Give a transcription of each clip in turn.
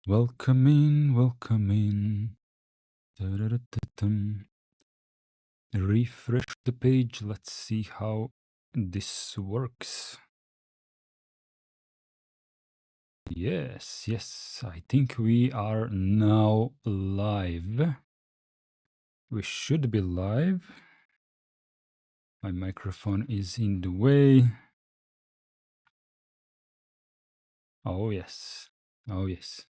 Welcome in, welcome in. Da-da-da-da-dum. Refresh the page. Let's see how this works. Yes, yes, I think we are now live. We should be live. My microphone is in the way. Oh, yes. Oh, yes.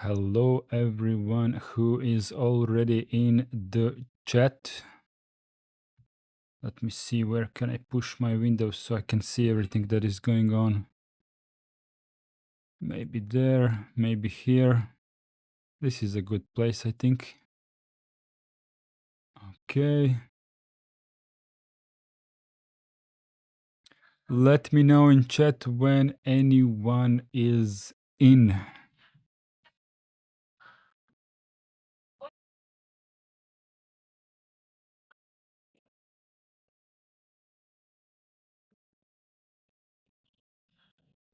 Hello, everyone who is already in the chat. Let me see, where can I push my window so I can see everything that is going on? Maybe there, maybe here. This is a good place, I think. Okay. Let me know in chat when anyone is in.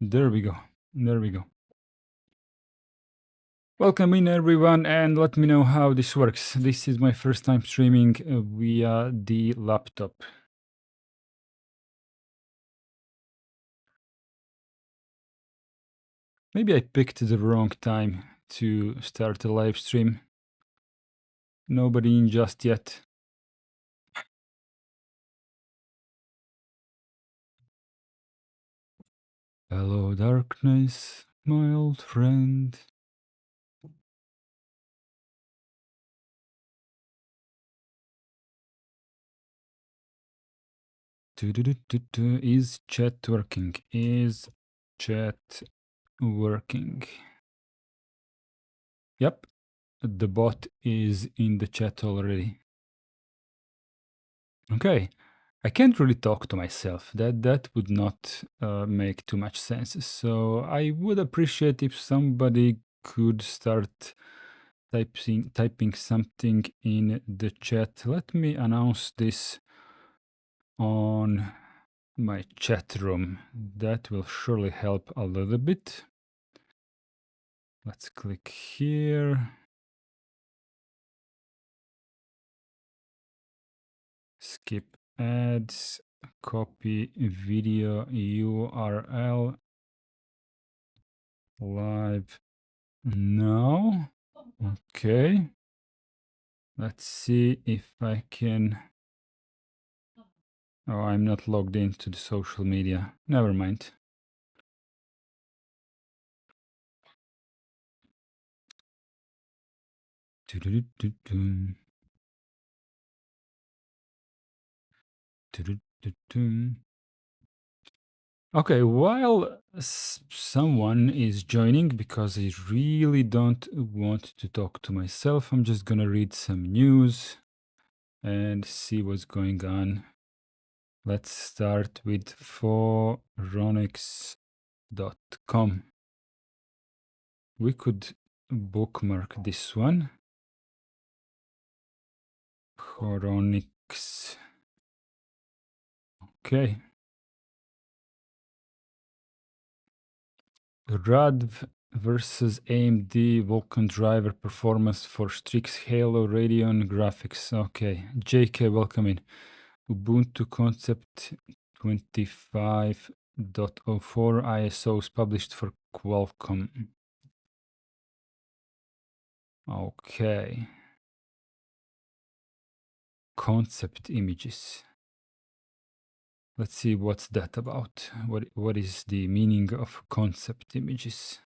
There we go. There we go. Welcome in, everyone, and let me know how this works. This is my first time streaming via the laptop. Maybe I picked the wrong time to start a live stream. Nobody in just yet. Hello, darkness, my old friend. Is chat working? Is chat working? Yep, the bot is in the chat already. Okay, I can't really talk to myself. That would not make too much sense. So I would appreciate if somebody could start typing something in the chat. Let me announce this on my chat room. That will surely help a little bit. Let's click here. Skip ads, copy video URL, live now. Okay. Let's see if I can. Oh, I'm not logged into the social media. Never mind. Doo-doo-doo-doo. Doo-doo-doo-doo. Okay, while someone is joining, because I really don't want to talk to myself, I'm just gonna read some news and see what's going on. Let's start with foronix.com. We could bookmark this one. Foronix. Okay. Radv versus AMD Vulkan driver performance for Strix Halo Radeon graphics. Okay. JK, welcome in. Ubuntu Concept 25.04 ISOs published for Qualcomm. Okay. Concept images. Let's see what's that about. What is the meaning of concept images?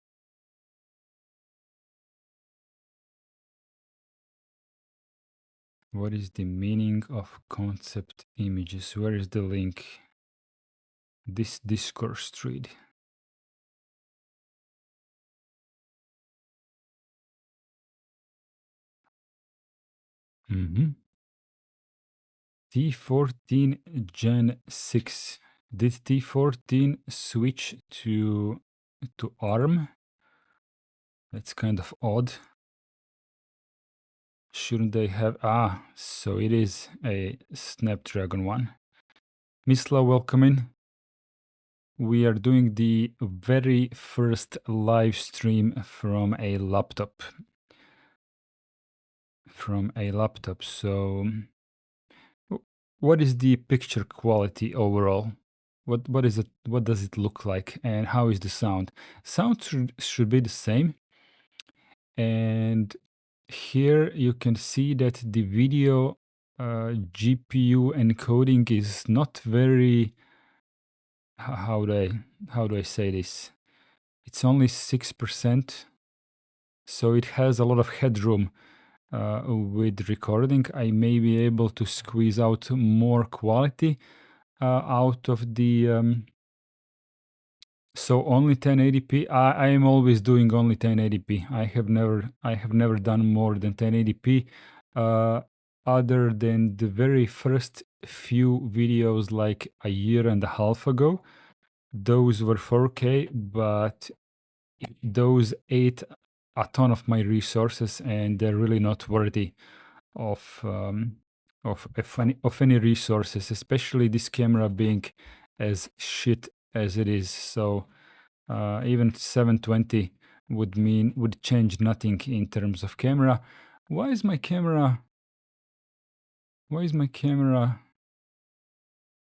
What is the meaning of concept images? Where is the link? This discourse thread. T14 Gen 6. Did T14 switch to ARM? That's kind of odd. Shouldn't they have? So it is a Snapdragon one. Misla, welcome in. we are doing the very first live stream from a laptop. So what is the picture quality overall? What is it? What does it look like, and how is the sound? Sound should be the same. And here you can see that the video GPU encoding is not very. How do I say this? It's only 6%, so it has a lot of headroom. With recording, I may be able to squeeze out more quality out of the. So only 1080p. I am always doing only 1080p. I have never done more than 1080p. Other than the very first few videos, like a year and a half ago, those were 4K, but those ate a ton of my resources, and they're really not worthy of any resources, especially this camera being as shit as it is. So even 720 would change nothing in terms of camera. Why is my camera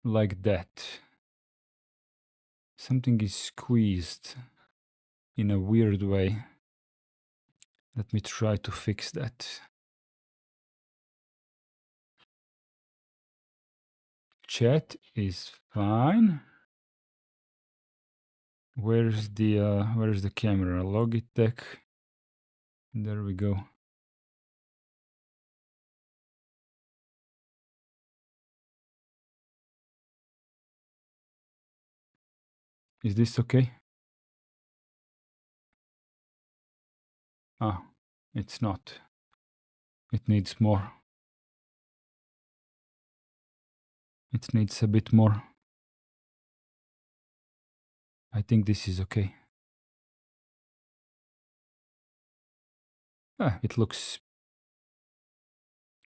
like that? Something is squeezed in a weird way. Let me try to fix that. Chat is fine. Where's the camera? Logitech. There we go. Is this okay? Ah, it's not. It needs more. It needs a bit more. I think this is okay. It looks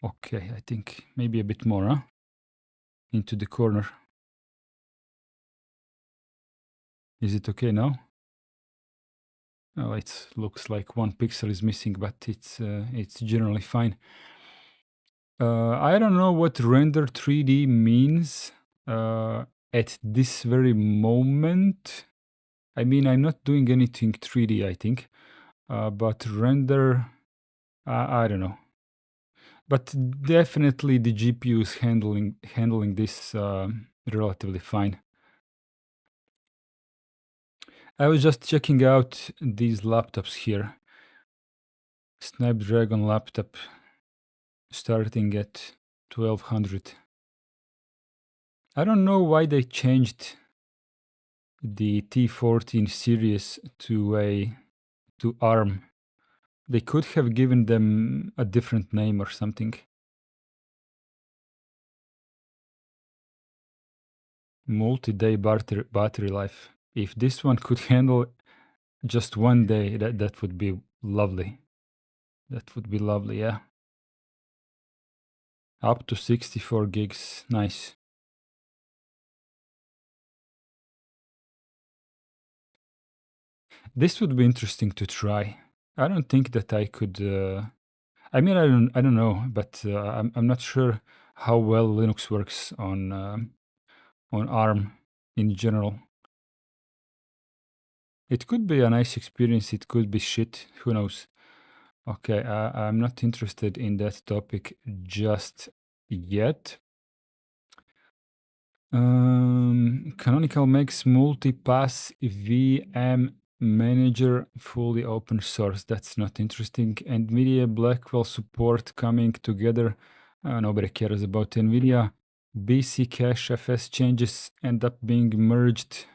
okay, I think. Maybe a bit more, huh? Into the corner. Is it okay now? Oh, it looks like one pixel is missing, but it's generally fine. I don't know what render 3D means at this very moment. I mean, I'm not doing anything 3D, I think. But render, I don't know. But definitely the GPU is handling this relatively fine. I was just checking out these laptops here. Snapdragon laptop starting at 1200. I don't know why they changed the T14 series to ARM. They could have given them a different name or something. Multi-day battery life. If this one could handle just one day, that would be lovely. That would be lovely, yeah. Up to 64 gigs. Nice. This would be interesting to try. I don't think that I could. I mean, I don't know, but I'm not sure how well Linux works on ARM in general. It could be a nice experience. It could be shit. Who knows? Okay, I'm not interested in that topic just yet. Canonical makes multi-pass VM manager fully open source. That's not interesting. NVIDIA Blackwell support coming together. Nobody cares about NVIDIA. BC Cache FS changes end up being merged.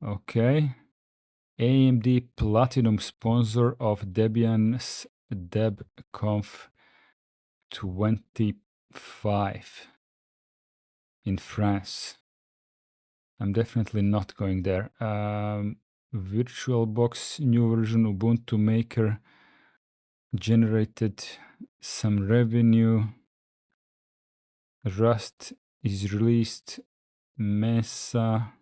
Okay. AMD Platinum sponsor of Debian's DebConf 25 in France. I'm definitely not going there. VirtualBox new version Ubuntu Maker generated some revenue. Rust is released. Mesa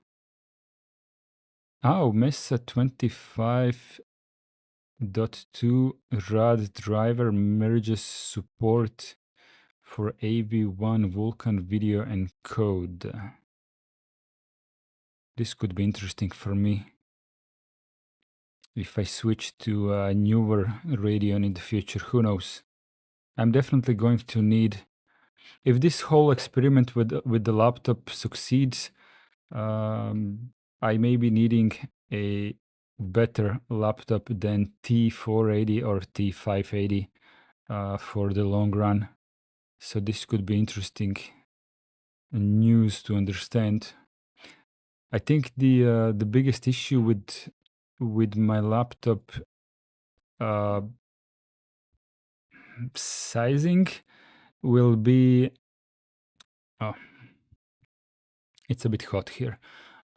Oh, Mesa 25.2 RAD driver merges support for AV1 Vulkan video and code. This could be interesting for me if I switch to a newer Radeon in the future. Who knows? I'm definitely going to need, if this whole experiment with the laptop succeeds, I may be needing a better laptop than T480 or T580 for the long run. So this could be interesting news to understand. I think the biggest issue with my laptop sizing will be, oh, it's a bit hot here.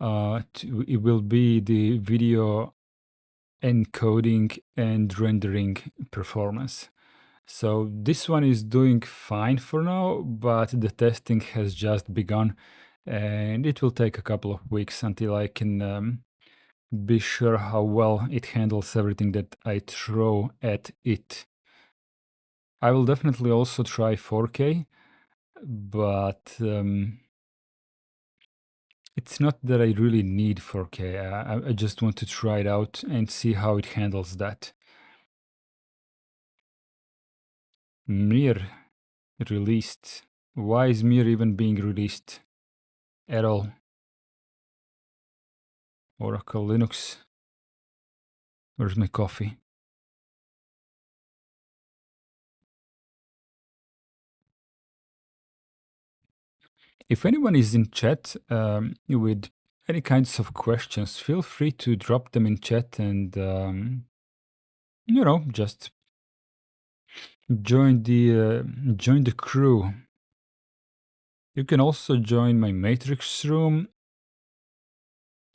It will be the video encoding and rendering performance. So this one is doing fine for now, but the testing has just begun, and it will take a couple of weeks until I can be sure how well it handles everything that I throw at it. I will definitely also try 4K, but it's not that I really need 4K. I just want to try it out and see how it handles that. Mir released. Why is Mir even being released at all? Oracle Linux. Where's my coffee? If anyone is in chat with any kinds of questions, feel free to drop them in chat and, just join the crew. You can also join my Matrix room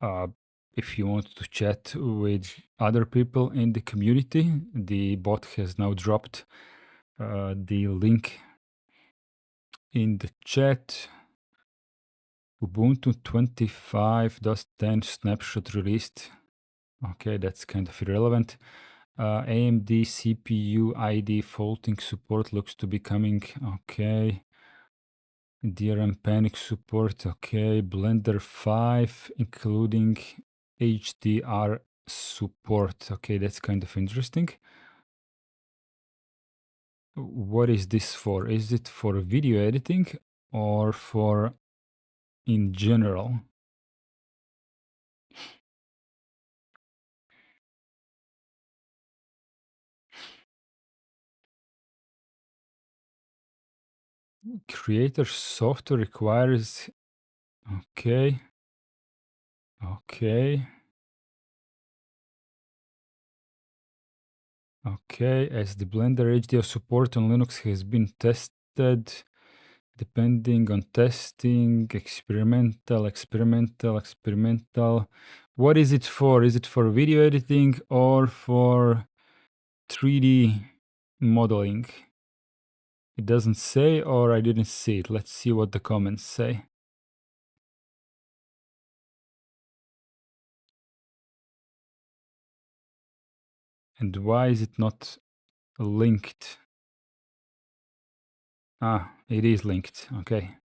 if you want to chat with other people in the community. The bot has now dropped the link in the chat. Ubuntu 25.10 snapshot released. Okay, that's kind of irrelevant. AMD CPU ID faulting support looks to be coming. Okay. DRM panic support. Okay. Blender 5 including HDR support. Okay, that's kind of interesting. What is this for? Is it for video editing or for in general? Creator software requires. Okay. Okay. Okay, as the Blender HDR support on Linux has been tested, depending on testing, experimental. What is it for? Is it for video editing or for 3D modeling? It doesn't say, or I didn't see it. Let's see what the comments say. And why is it not linked? Ah, it is linked. Okay.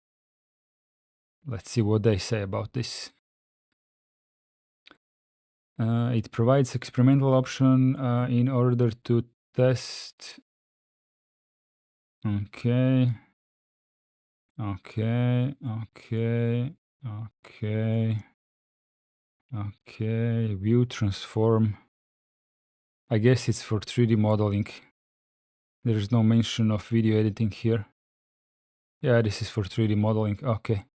Let's see what they say about this. It provides experimental option in order to test. Okay. Okay. View transform. I guess it's for 3D modeling. There is no mention of video editing here. Yeah, this is for 3D modeling. Okay.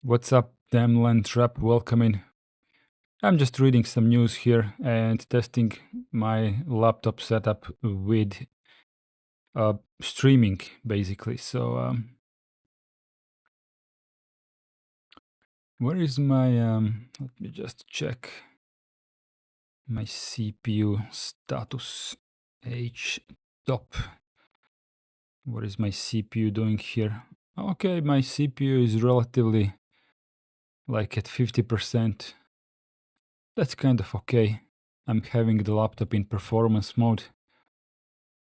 What's up, Damland Trap? Welcome in. I'm just reading some news here and testing my laptop setup with streaming, basically. So Where is my, let me just check my CPU status. H top. What is my CPU doing here? Okay, my CPU is relatively like at 50%. That's kind of okay. I'm having the laptop in performance mode.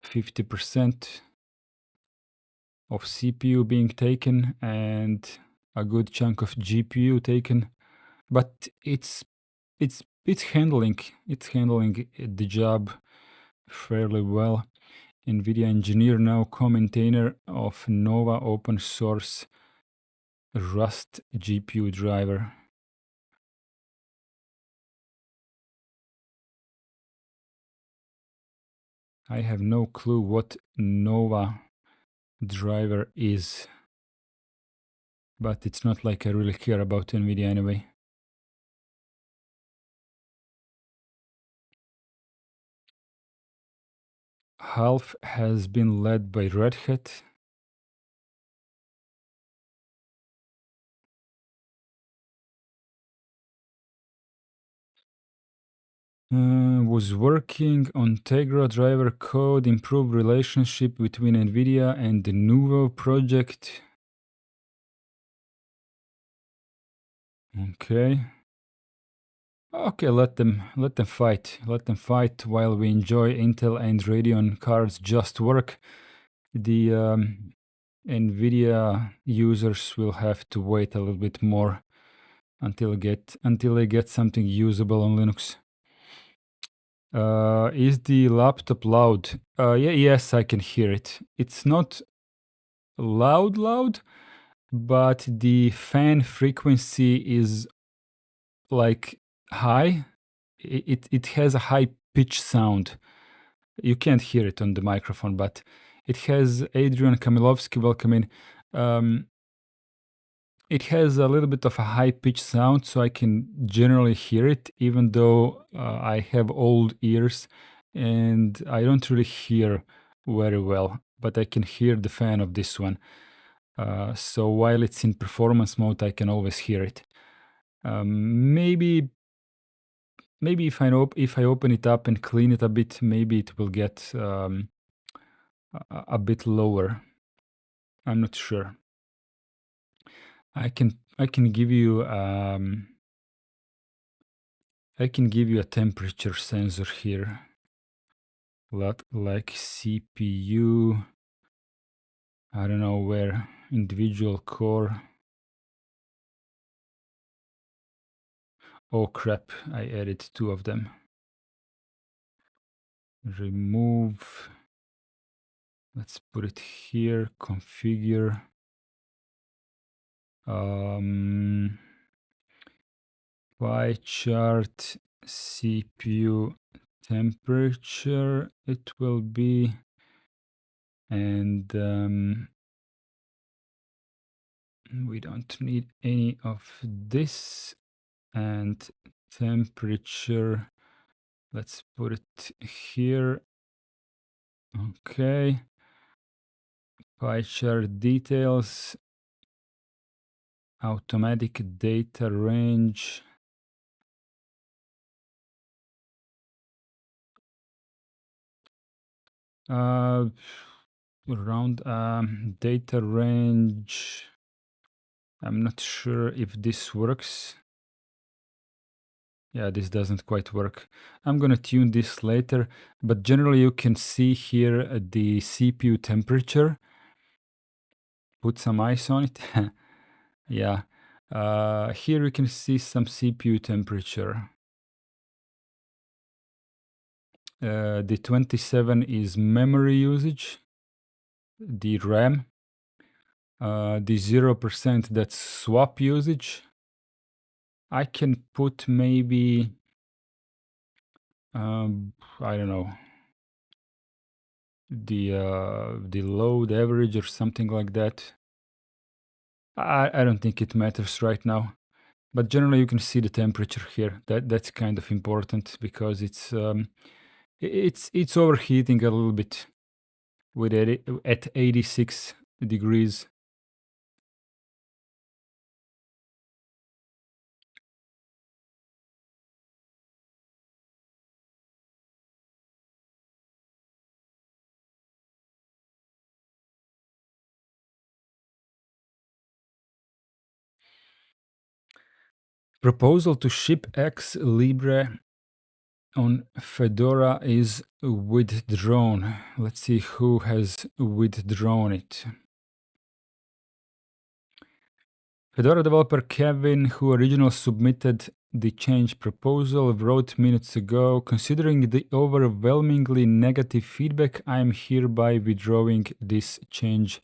50% of CPU being taken and a good chunk of GPU taken, but it's handling the job fairly well. NVIDIA engineer now co-maintainer of Nova open source Rust GPU driver. I have no clue what Nova driver is, but it's not like I really care about NVIDIA anyway. Half has been led by Red Hat. Was working on Tegra driver code, improve relationship between NVIDIA and the Nuvo project. Okay. Okay, let them fight. Let them fight while we enjoy Intel and Radeon cards just work. The NVIDIA users will have to wait a little bit more until they get something usable on Linux. Is the laptop loud? Yes, I can hear it. It's not loud, but the fan frequency is like high. It has a high pitch sound. You can't hear it on the microphone, but it has Adrian Kamilovsky, welcome in. It has a little bit of a high pitch sound, so I can generally hear it, even though I have old ears and I don't really hear very well, but I can hear the fan of this one. So while it's in performance mode, I can always hear it. Maybe if I open it up and clean it a bit, maybe it will get a bit lower. I'm not sure. I can give you a temperature sensor here. Like CPU. I don't know where, individual core. Oh crap, I added 2 of them. Remove. Let's put it here, configure. Pie chart CPU temperature it will be, and we don't need any of this. And temperature, let's put it here. Okay. Pie chart details, automatic data range. Around data range. I'm not sure if this works. Yeah, this doesn't quite work. I'm gonna tune this later, but generally you can see here the CPU temperature. Put some ice on it. Yeah. Here you can see some CPU temperature. The 27 is memory usage, the RAM. The 0% that's swap usage. I can put maybe, I don't know, the load average or something like that. I don't think it matters right now, but generally you can see the temperature here. That's kind of important because it's overheating a little bit with at 86 degrees. Proposal to ship X Libre on Fedora is withdrawn. Let's see who has withdrawn it. Fedora developer Kevin, who originally submitted the change proposal, wrote minutes ago, considering the overwhelmingly negative feedback, I am hereby withdrawing this change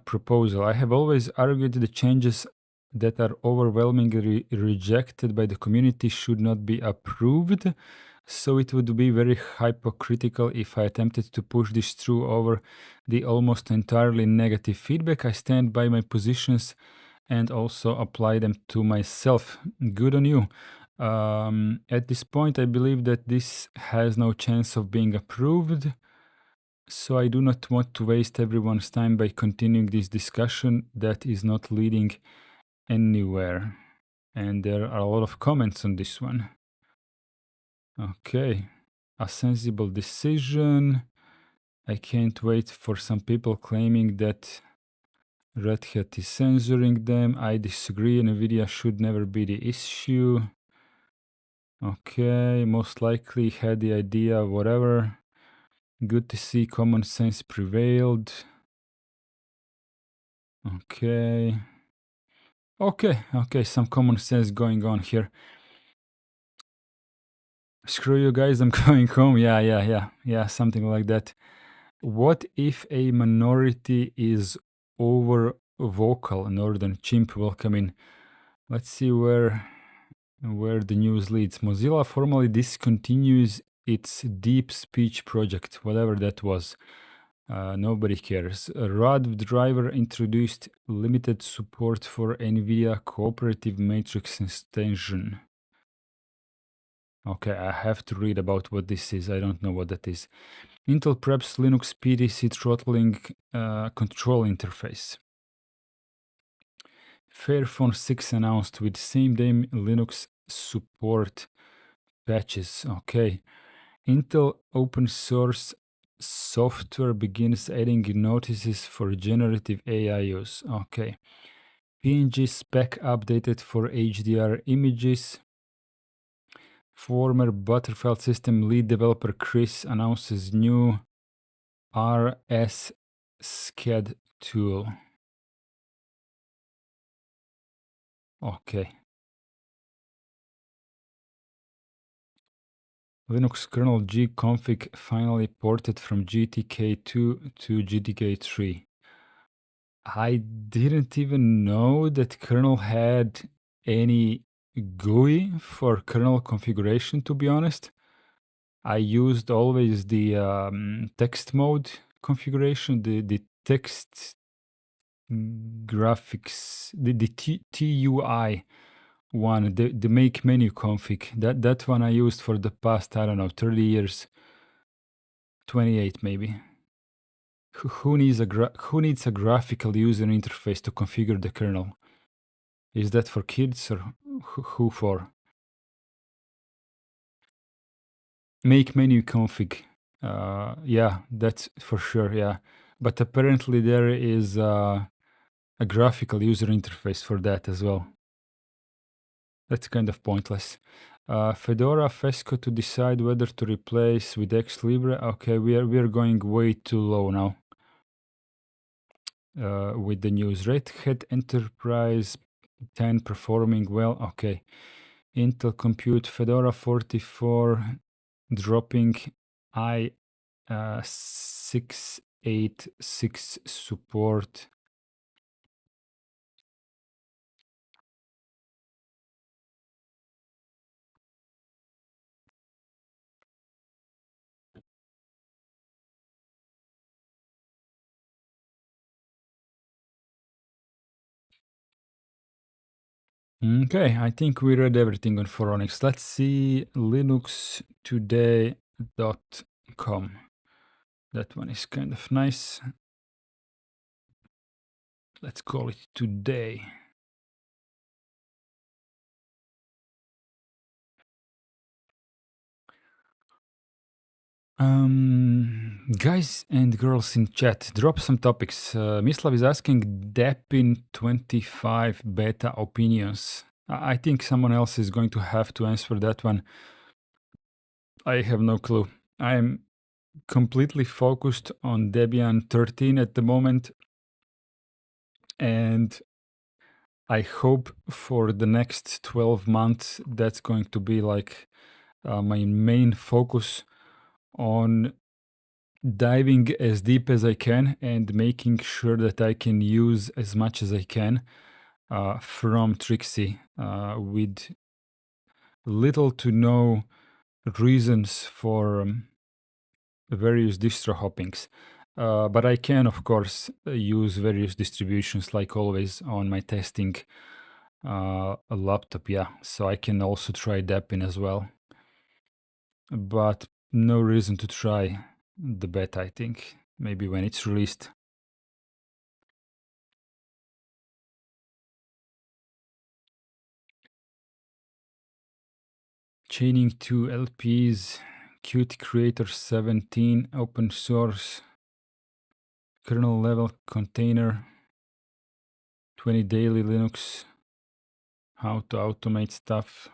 proposal. I have always argued the changes that are overwhelmingly rejected by the community should not be approved. So it would be very hypocritical if I attempted to push this through over the almost entirely negative feedback. I stand by my positions and also apply them to myself. Good on you. At this point, I believe that this has no chance of being approved. So I do not want to waste everyone's time by continuing this discussion that is not leading anywhere. And there are a lot of comments on this one. Okay, a sensible decision. I can't wait for some people claiming that Red Hat is censoring them. I disagree. NVIDIA should never be the issue. Okay, most likely had the idea, whatever. Good to see common sense prevailed. Okay. Okay, some common sense going on here. Screw you guys, I'm going home. Yeah, something like that. What if a minority is over vocal? Northern Chimp, welcome in. Let's see where the news leads. Mozilla formally discontinues its deep speech project, whatever that was. Nobody cares. RAD driver introduced limited support for NVIDIA cooperative matrix extension. Okay, I have to read about what this is. I don't know what that is. Intel preps Linux PDC throttling control interface. Fairphone 6 announced with same-day Linux support patches. Okay. Intel open source software begins adding notices for generative AI use. Okay. PNG spec updated for HDR images. Former Butterfly system lead developer Chris announces new RS SCAD tool. Okay. Linux kernel gconfig finally ported from GTK2 to GTK3. I didn't even know that kernel had any GUI for kernel configuration, to be honest. I used always the text mode configuration, the text graphics, the TUI one, the make menu config. That one I used for the past, I don't know, 30 years, 28 maybe. Who needs a graphical user interface to configure the kernel? Is that for kids or who for? Make menu config. Yeah, that's for sure. Yeah, but apparently there is a graphical user interface for that as well. That's kind of pointless. Fedora Fesco to decide whether to replace with X Libre. Okay, we are going way too low now. With the news, Red Hat Enterprise 10 performing well. Okay, Intel Compute Fedora 44 dropping i686 support. Okay, I think we read everything on Phoronix. Let's see linuxtoday.com. That one is kind of nice. Let's call it today. Guys and girls in chat, drop some topics. Mislav is asking Depin 25 beta opinions. I think someone else is going to have to answer that one. I have no clue. I'm completely focused on Debian 13 at the moment, and I hope for the next 12 months that's going to be like my main focus on diving as deep as I can and making sure that I can use as much as I can from Trixie with little to no reasons for various distro hoppings. But I can, of course, use various distributions like always on my testing laptop, yeah. So I can also try Deppin as well. But no reason to try the beta, I think. Maybe when it's released. Chaining two LPs, Qt Creator 17, open source, kernel level container, 20 daily Linux, how to automate stuff.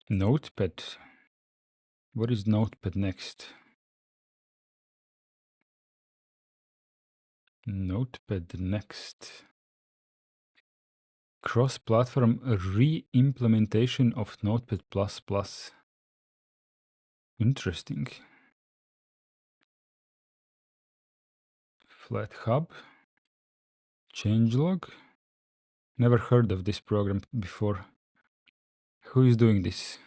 Notepad. What is Notepad next? Notepad next. Cross-platform re-implementation of Notepad++. Interesting. Flat Hub. Changelog. Never heard of this program before. Who is doing this?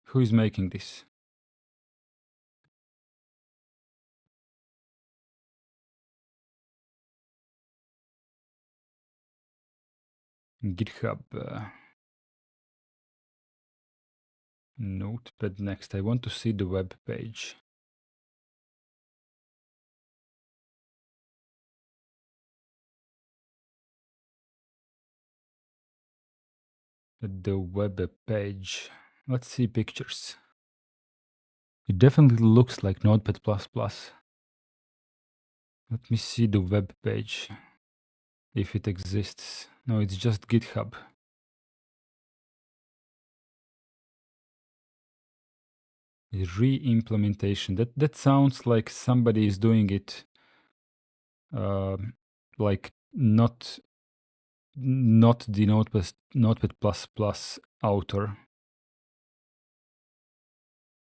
Who is making this? GitHub. Notepad next. I want to see the web page. The web page. Let's see pictures. It definitely looks like Notepad++. Let me see the web page. If it exists. No, it's just GitHub. Re-implementation. That sounds like somebody is doing it like not the Notepad++ author.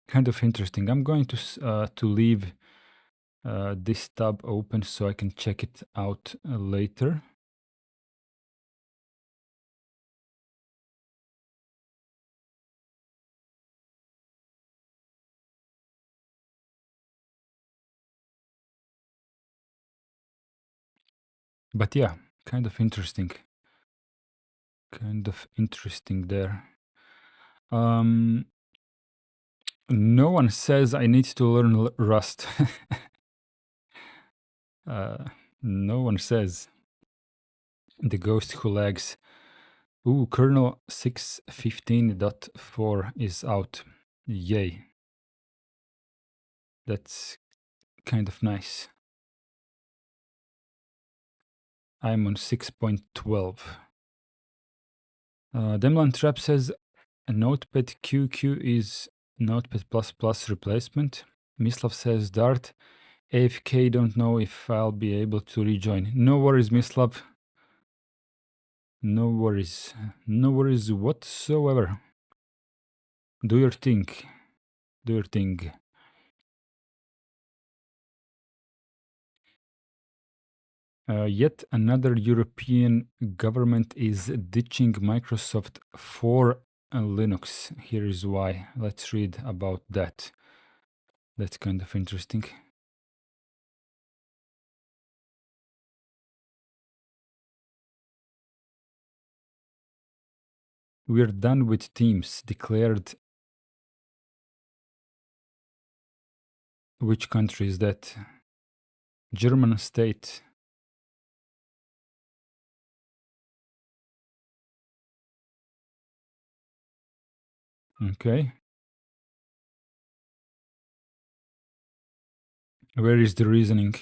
Kind of interesting. I'm going to leave this tab open so I can check it out later. But yeah, kind of interesting. Kind of interesting there. No one says I need to learn Rust. No one says. The ghost who lags. Ooh, kernel 6.15.4 is out. Yay. That's kind of nice. I'm on 6.12. Demlan Trap says Notepad QQ is Notepad++ replacement. Mislav says Dart. AFK, don't know if I'll be able to rejoin. No worries, Mislav. No worries. No worries whatsoever. Do your thing. Do your thing. Yet another European government is ditching Microsoft for Linux. Here is why. Let's read about that. That's kind of interesting. We're done with Teams, declared. Which country is that? German state. Okay. Where is the reasoning?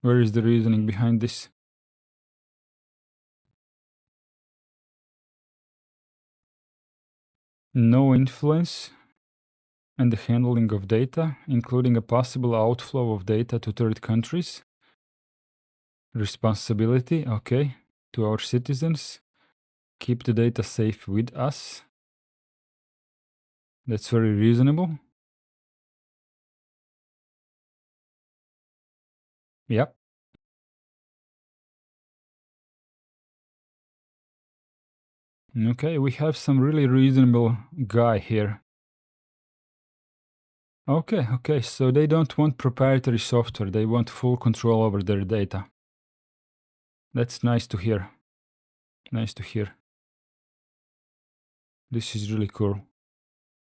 Where is the reasoning behind this? No influence and the handling of data, including a possible outflow of data to third countries. Responsibility, okay, to our citizens. Keep the data safe with us. That's very reasonable. Yep. Okay, we have some really reasonable guy here. Okay, so they don't want proprietary software, they want full control over their data. That's nice to hear. Nice to hear. This is really cool.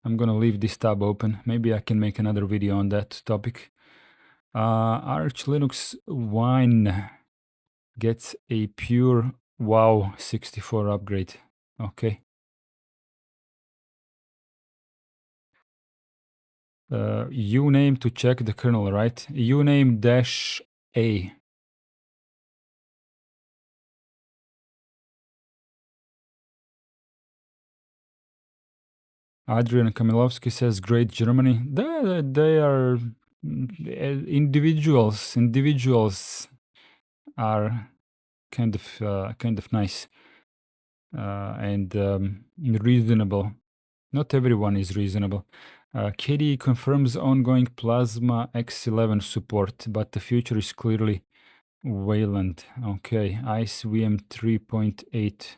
I'm gonna leave this tab open. Maybe I can make another video on that topic. Arch Linux Wine gets a pure wow 64 upgrade. Okay. Uname to check the kernel, right? Uname dash A. Adrian Kamilovsky says, "Great Germany." They are individuals. Individuals are kind of nice and reasonable. Not everyone is reasonable. Katie confirms ongoing Plasma X11 support, but the future is clearly Wayland. Okay, ICE VM 3.8.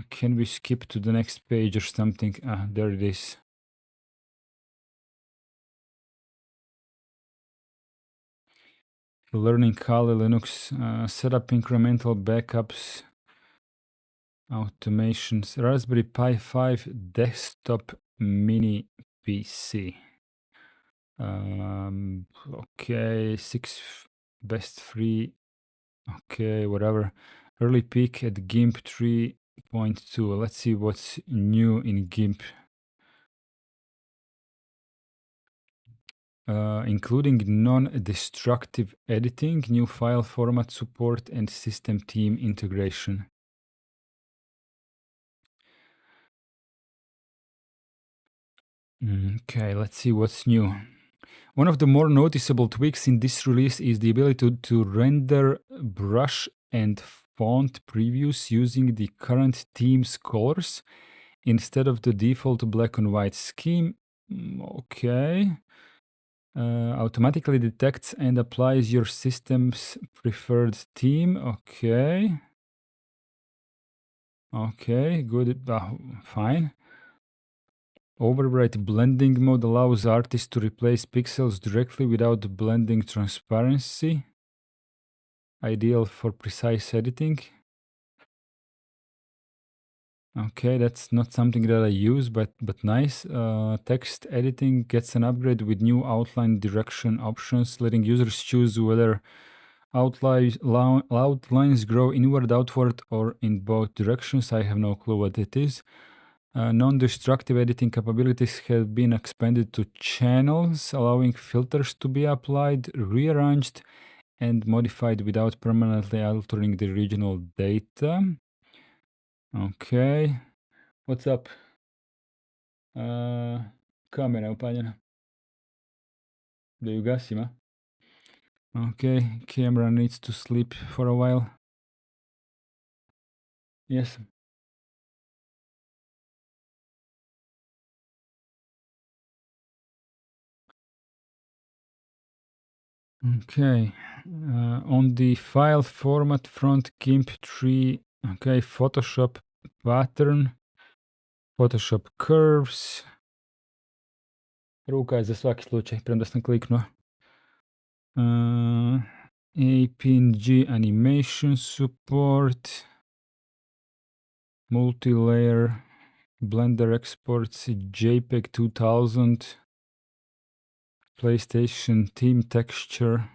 Can we skip to the next page or something? There it is. Learning Kali Linux, set up incremental backups, automations, Raspberry Pi 5 desktop mini PC. Okay, best free. Okay, whatever. Early peak at GIMP 3.2. Let's see what's new in GIMP. Including non-destructive editing, new file format support, and system team integration. Okay, let's see what's new. One of the more noticeable tweaks in this release is the ability to render brush and font previews using the current theme's colors instead of the default black and white scheme. Okay. Automatically detects and applies your system's preferred theme. Okay. Okay, good. Fine. Overwrite blending mode allows artists to replace pixels directly without blending transparency. Ideal for precise editing. Okay, that's not something that I use, but nice. Text editing gets an upgrade with new outline direction options, letting users choose whether outlines grow inward, outward, or in both directions. I have no clue what it is. Non-destructive editing capabilities have been expanded to channels, allowing filters to be applied, rearranged, and modified without permanently altering the original data. Okay. What's up? Kamera upaljena. Da ju gasim, a? Okay, camera needs to sleep for a while. Yes. Okay. On the file format front GIMP 3, okay, Photoshop pattern, Photoshop curves. Ruka je za svaki slučaj, premda sam kliknuo. APNG animation support, multi-layer, Blender exports, JPEG 2000, PlayStation theme texture.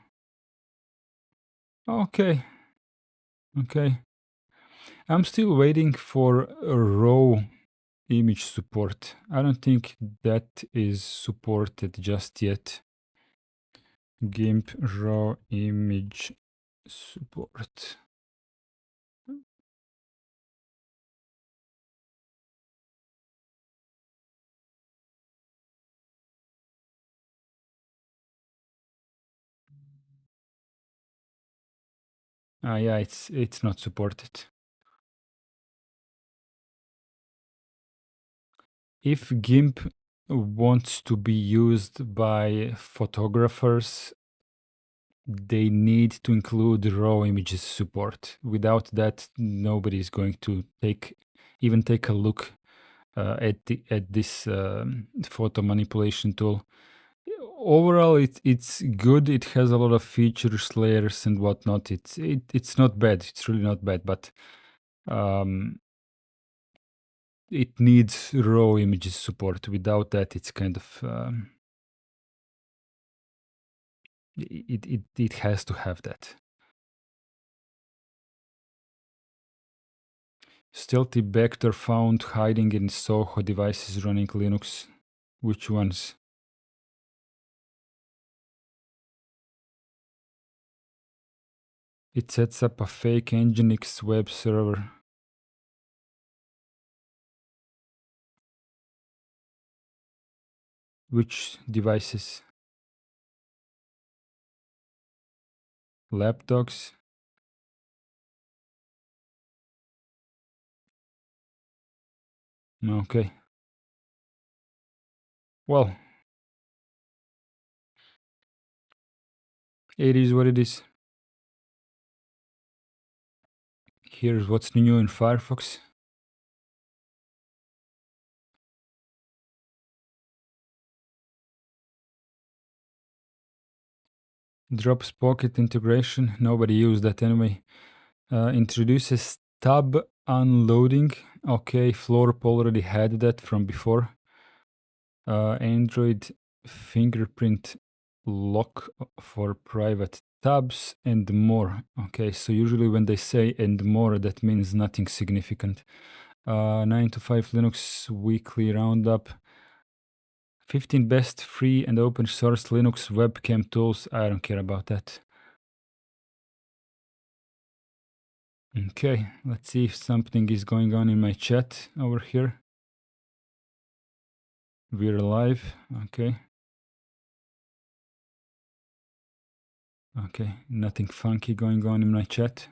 Okay. I'm still waiting for a raw image support. I don't think that is supported just yet. GIMP raw image support. Yeah, it's not supported. If GIMP wants to be used by photographers, they need to include raw images support. Without that, nobody is going to even take a look at this photo manipulation tool. Overall, it's good. It has a lot of features, layers, and whatnot. It's not bad. It's really not bad, but um, it needs raw images support. Without that, it's kind of it has to have that. Stealthy Vector found hiding in Soho devices running Linux. Which ones? It sets up a fake Nginx web server. Which devices? Laptops? Okay. Well, it is what it is. Here's what's new in Firefox. Drops Pocket integration. Nobody used that anyway. Introduces tab unloading. Okay, Florp already had that from before. Android fingerprint lock for private tabs and more. Okay, so usually when they say and more, that means nothing significant. 9 to 5 Linux weekly roundup. 15 best free and open source Linux webcam tools. I don't care about that. Okay, let's see if something is going on in my chat over here. We're live. Okay. Okay, nothing funky going on in my chat.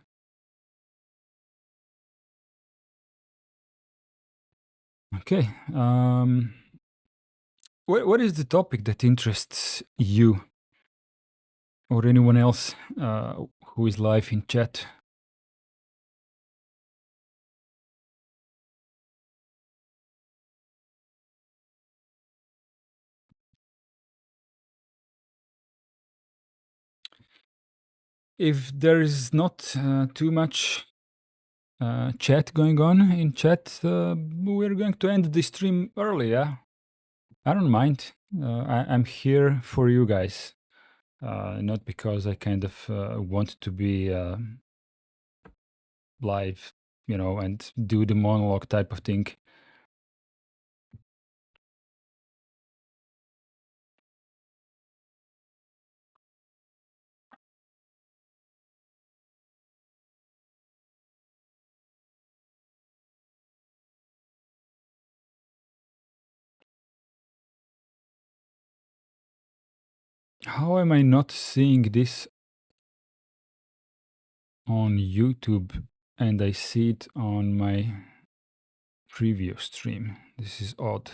Okay. What is the topic that interests you or anyone else who is live in chat? If there is not too much chat going on in chat, we're going to end the stream early, yeah? I don't mind. I'm here for you guys. Not because I kind of want to be live, and do the monologue type of thing. How am I not seeing this on YouTube and I see it on my preview stream? This is odd.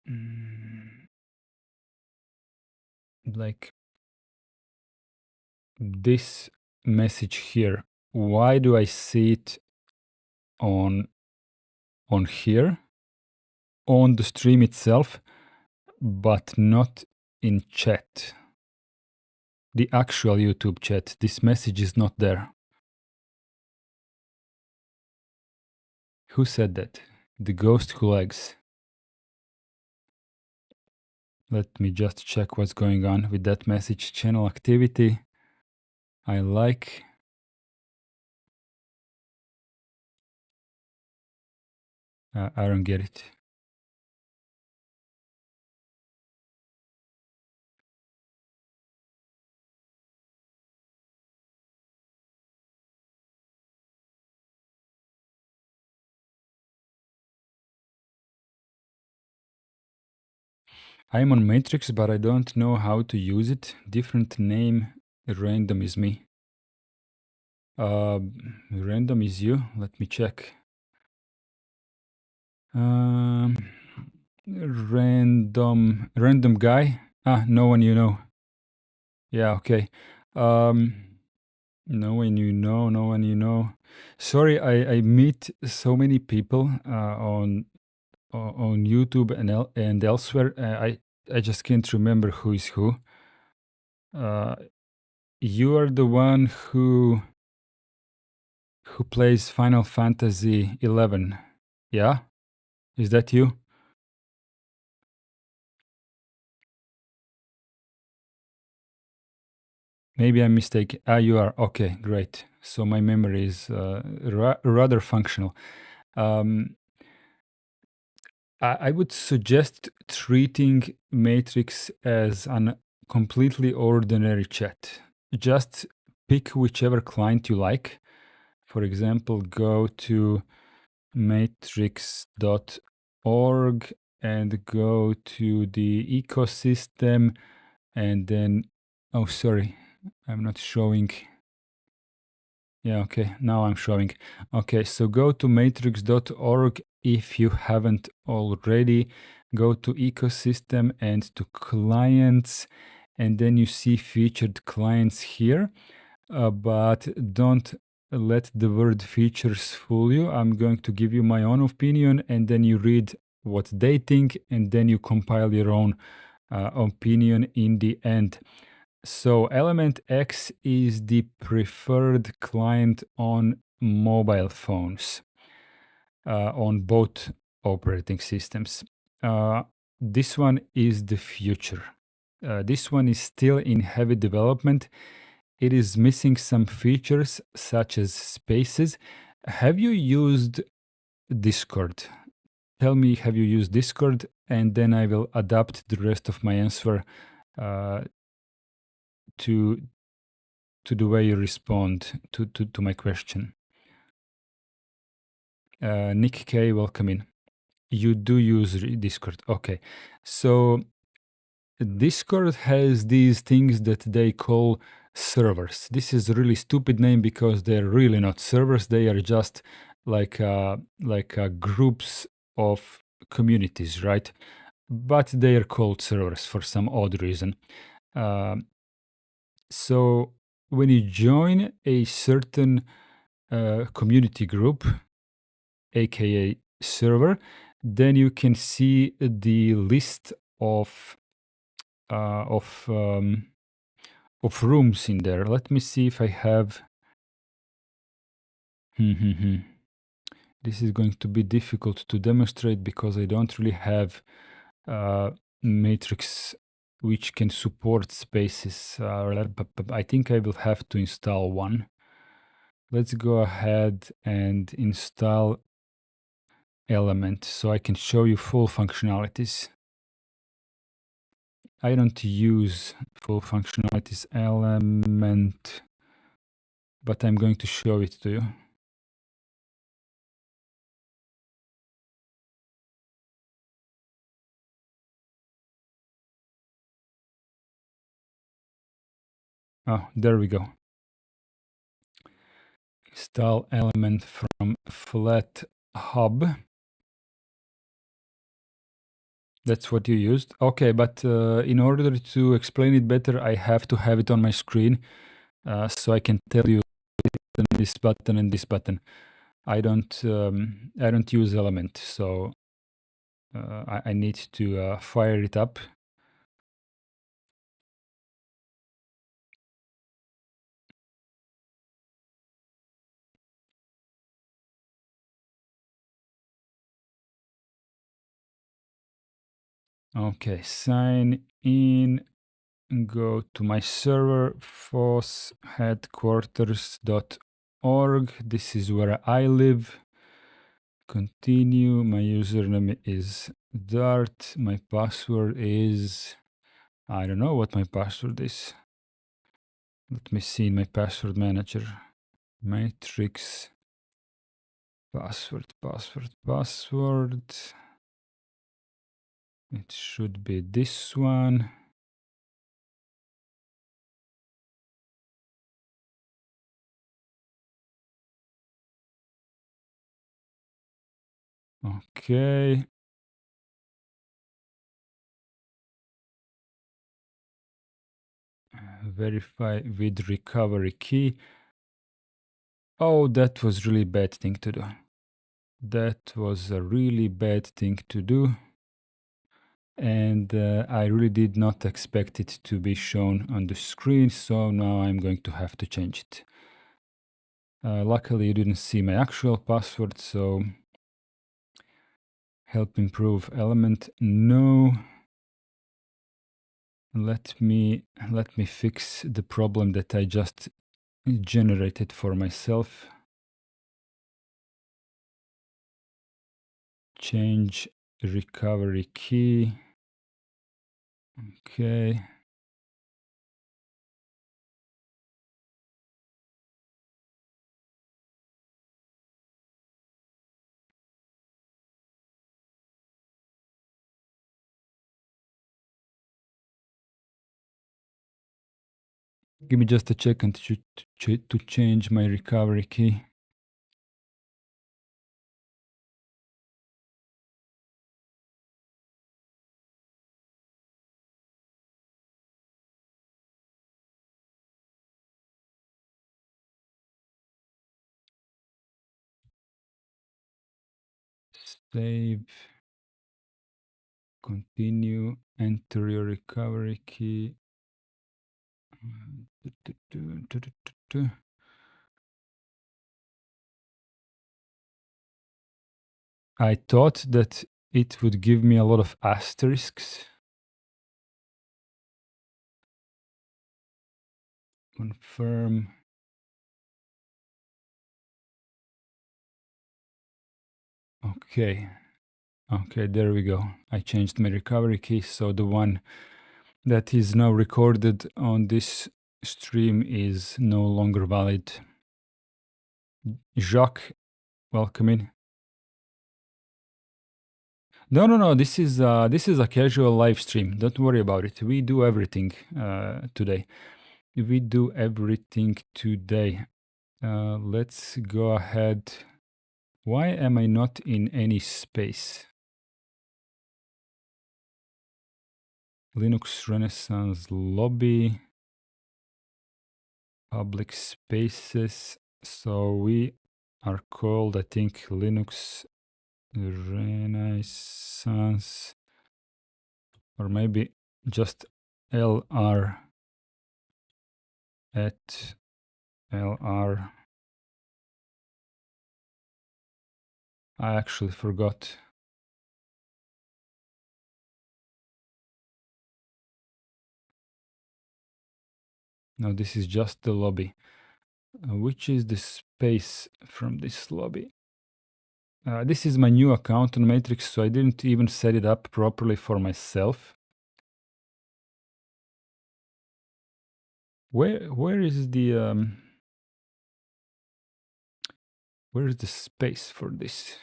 Mm, Like this message here. Why do I see it on here on the stream itself, but not in chat? The actual YouTube chat. This message is not there. Who said that? The ghost who lags. Let me just check what's going on with that message channel activity. I like. I don't get it. I'm on Matrix, but I don't know how to use it. Different name, random is me. Random is you. Let me check. Random guy. No one you know. Yeah, okay. No one you know, no one you know. Sorry, I meet so many people on YouTube and elsewhere. I just can't remember who is who. You are the one who plays Final Fantasy 11. Yeah? Is that you? Maybe I'm mistaken. You are. Okay, great. So my memory is rather functional. Um, I would suggest treating Matrix as an completely ordinary chat. Just pick whichever client you like. For example, go to matrix.org and go to the ecosystem and then, oh, sorry, I'm not showing. Yeah, okay, now I'm showing. Okay, so go to matrix.org if you haven't already. Go to ecosystem and to clients, and then you see featured clients here. But don't let the word features fool you. I'm going to give you my own opinion, and then you read what they think, and then you compile your own opinion in the end. So Element X is the preferred client on mobile phones, on both operating systems. This one is the future. This one is still in heavy development. It is missing some features such as spaces. Have you used Discord? Tell me, have you used Discord? And then I will adapt the rest of my answer uh, to the way you respond to my question. Nick K, welcome in. You do use Discord. Okay. So Discord has these things that they call servers. This is a really stupid name because they're really not servers. They are just like groups of communities, right? But they are called servers for some odd reason. Um so when you join a certain community group, aka server, then you can see the list uh, of um, of rooms in there. Let me see if I have. This is going to be difficult to demonstrate because I don't really have Matrix which can support spaces. But I think I will have to install one. Let's go ahead and install Element so I can show you full functionalities. I don't use full functionalities Element, but I'm going to show it to you. Oh, there we go. Install Element from Flat Hub. That's what you used. Okay, but in order to explain it better, I have to have it on my screen so I can tell you this button and this button. I don't use Element, so I need to fire it up. Okay, sign in, go to my server, fossheadquarters.org. This is where I live. Continue, my username is Dart, my password is, I don't know what my password is. Let me see in my password manager. Matrix, password. It should be this one. Okay. Verify with recovery key. Oh, that was really bad thing to do. That was a really bad thing to do. And I really did not expect it to be shown on the screen, so now I'm going to have to change it. Luckily, you didn't see my actual password, so help improve element, no. Let me fix the problem that I just generated for myself. Change recovery key. Okay. Give me just a second to change my recovery key. Save. Continue. Enter your recovery key. I thought that it would give me a lot of asterisks. Confirm. Okay. Okay, there we go. I changed my recovery key, so the one that is now recorded on this stream is no longer valid. Jacques, welcome in. No. This is a casual live stream. Don't worry about it. We do everything today. We do everything today. Let's go ahead. Why am I not in any space? Linux Renaissance lobby, public spaces. So we are called, I think, Linux Renaissance, or maybe just LR at LR. I actually forgot. No, this is just the lobby. Which is the space from this lobby? This is my new account on Matrix, so I didn't even set it up properly for myself. Where is the where is the space for this?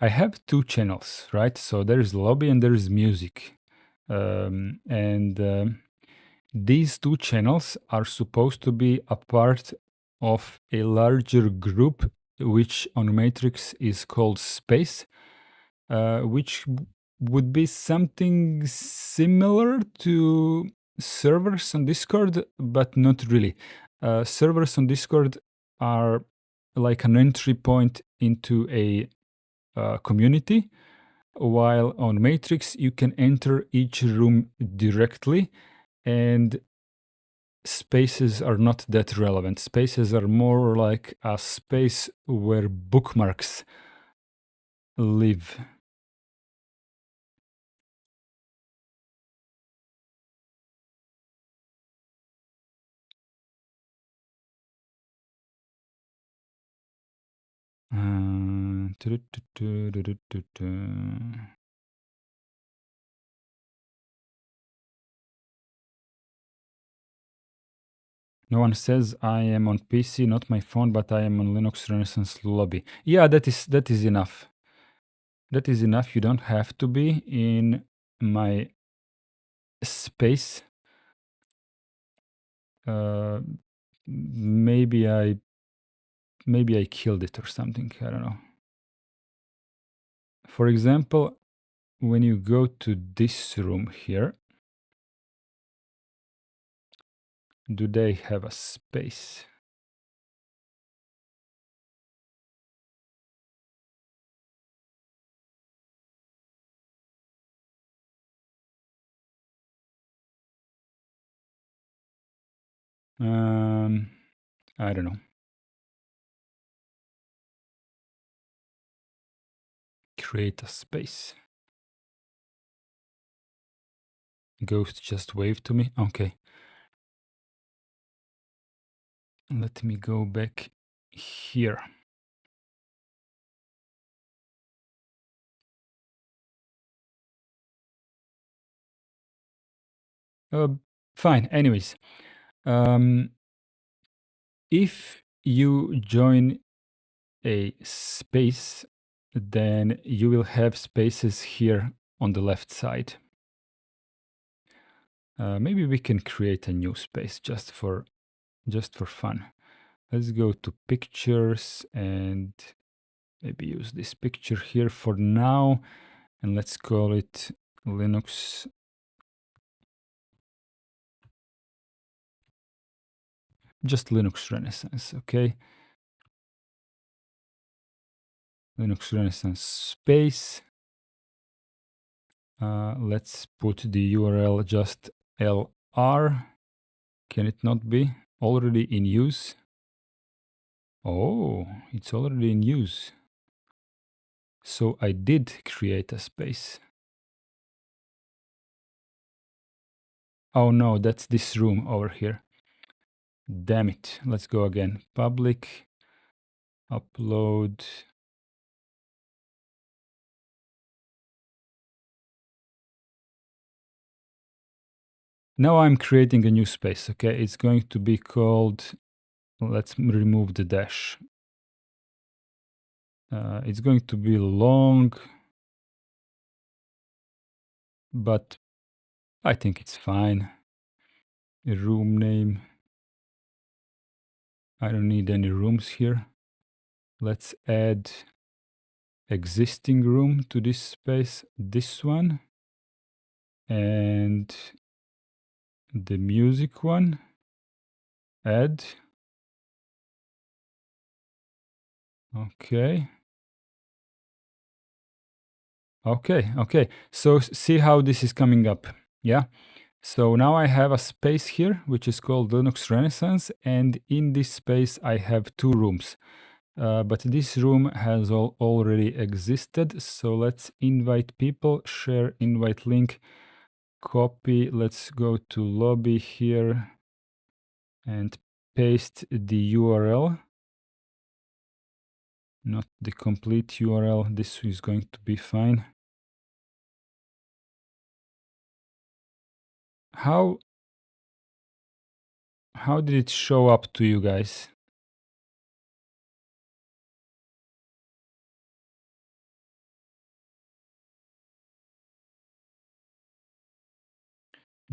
I have two channels, right? So there is lobby and there is music. These two channels are supposed to be a part of a larger group, which on Matrix is called Space, which would be something similar to servers on Discord, but not really. Servers on Discord are like an entry point into a community, while on Matrix you can enter each room directly, and spaces are not that relevant. Spaces are more like a space where bookmarks live. No one says I am on PC, not my phone, but I am on Linux Renaissance lobby. Yeah, that is enough. That is enough. You don't have to be in my space. Uh, maybe I killed it or something. I don't know. For example, when you go to this room here, do they have a space? I don't know. Create a space. Ghost just waved to me. Okay. Let me go back here. Fine. Anyways, if you join a space, then you will have spaces here on the left side. Maybe we can create a new space just for fun. Let's go to pictures and maybe use this picture here for now, and let's call it Linux. Just Linux Renaissance, okay? Linux Renaissance space. Let's put the URL just LR. Can it not be already in use? Oh, it's already in use. So I did create a space. Oh no, that's this room over here. Damn it. Let's go again. Public, upload. Now I'm creating a new space, okay? It's going to be called, let's remove the dash. It's going to be long, but I think it's fine. A room name. I don't need any rooms here. Let's add existing room to this space, this one, and the music one. Add. Okay. Okay. So see how this is coming up. Yeah. So now I have a space here, which is called Linux Renaissance. And in this space, I have two rooms. But this room has already existed. So let's invite people, share invite link, copy. Let's go to lobby here and paste the URL. Not the complete URL. This is going to be fine. How did it show up to you guys?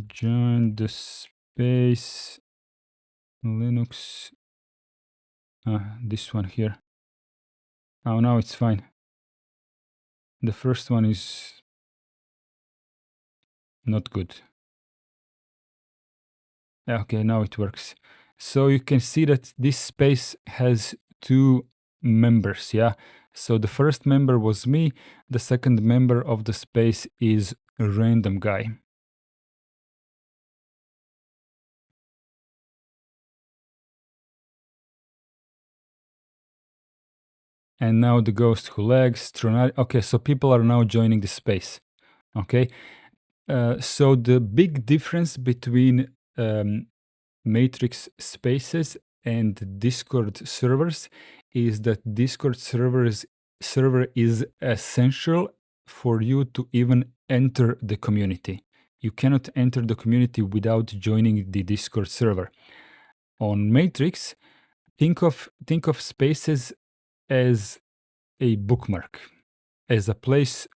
Join the space Linux. This one here. Oh, now it's fine. The first one is not good. Okay, now it works. So you can see that this space has two members, yeah? So the first member was me. The second member of the space is a random guy. and now the ghost who lags. Okay, so people are now joining the space. Okay, so the big difference between Matrix spaces and Discord servers is that Discord server is essential for you to even enter the community. You cannot enter the community without joining the Discord server. On Matrix, think of spaces as a bookmark, as a place,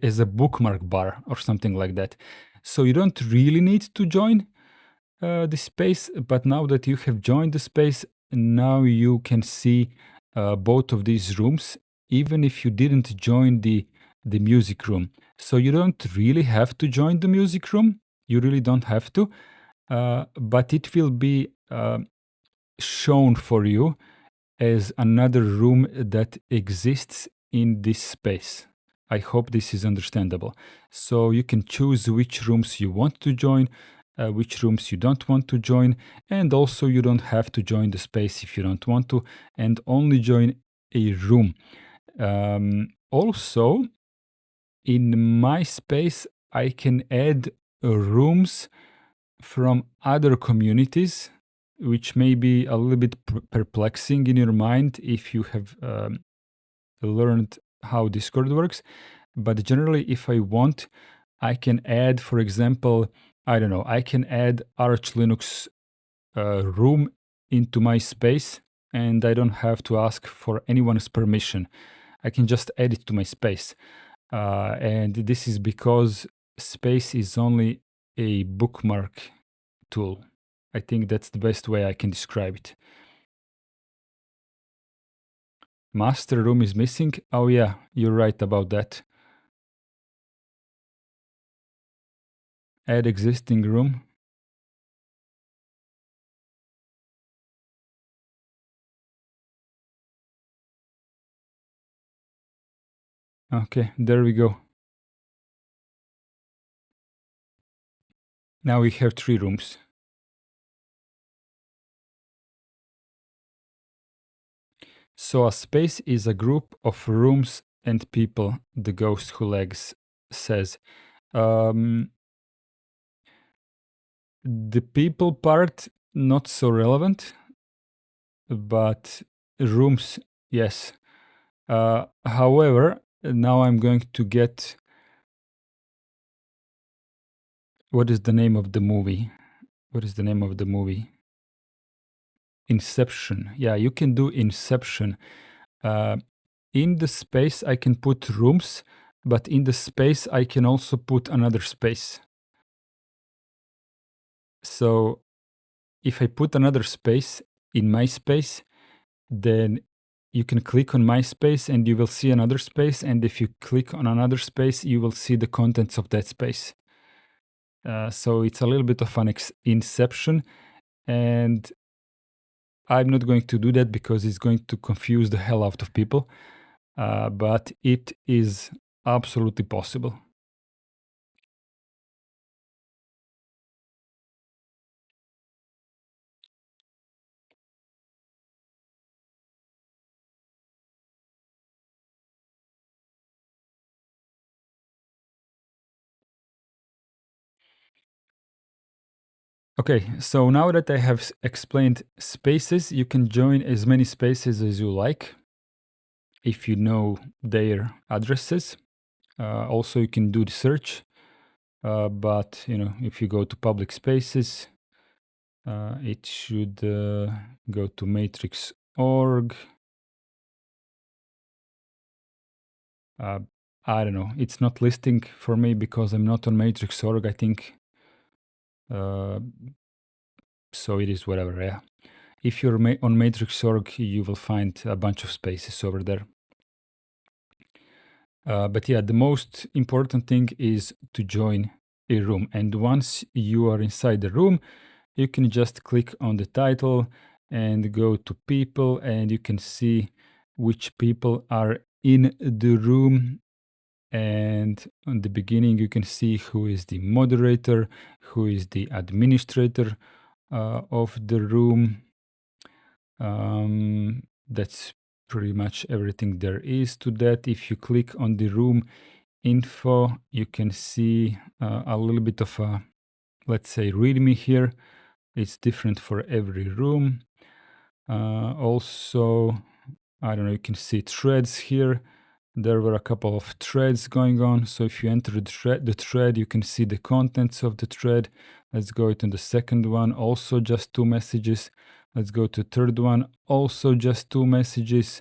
as a bookmark bar or something like that. So you don't really need to join the space, but now that you have joined the space, now you can see both of these rooms, even if you didn't join the music room. So you don't really have to join the music room. You really don't have to, but it will be shown for you as another room that exists in this space. I hope this is understandable. So you can choose which rooms you want to join, which rooms you don't want to join, and also you don't have to join the space if you don't want to, and only join a room. Also, in my space, I can add rooms from other communities, which may be a little bit perplexing in your mind if you have learned how Discord works. But generally, if I want, I can add, for example, I don't know, I can add Arch Linux room into my space, and I don't have to ask for anyone's permission. I can just add it to my space. And this is because space is only a bookmark tool. I think that's the best way I can describe it. Master room is missing. Oh yeah, you're right about that. Add existing room. Okay, there we go. Now we have 3 rooms. So a space is a group of rooms and people, the ghost who lags says. The people part, not so relevant, but rooms, yes. However, now I'm going to get... What is the name of the movie? What is the name of the movie? Inception. Yeah, you can do Inception. In the space, I can put rooms, but in the space, I can also put another space. So if I put another space in my space, then you can click on my space and you will see another space. And if you click on another space, you will see the contents of that space. So it's a little bit of an inception. And I'm not going to do that because it's going to confuse the hell out of people. But it is absolutely possible. Okay, so now that I have explained spaces, you can join as many spaces as you like if you know their addresses. Also, you can do the search, but if you go to public spaces, it should go to matrix.org. I don't know. It's not listing for me because I'm not on matrix.org, I think. So it is whatever, yeah. If you're on matrix.org, you will find a bunch of spaces over there. But yeah, the most important thing is to join a room. And once you are inside the room, you can just click on the title and go to people, and you can see which people are in the room. And on the beginning, you can see who is the moderator, who is the administrator of the room. That's pretty much everything there is to that. If you click on the room info, you can see a little bit of a, let's say, readme here. It's different for every room. Also, I don't know, you can see threads here. There were a couple of threads going on. So if you enter the thread, you can see the contents of the thread. Let's go to the second one, also just 2 messages. Let's go to third one, also just 2 messages.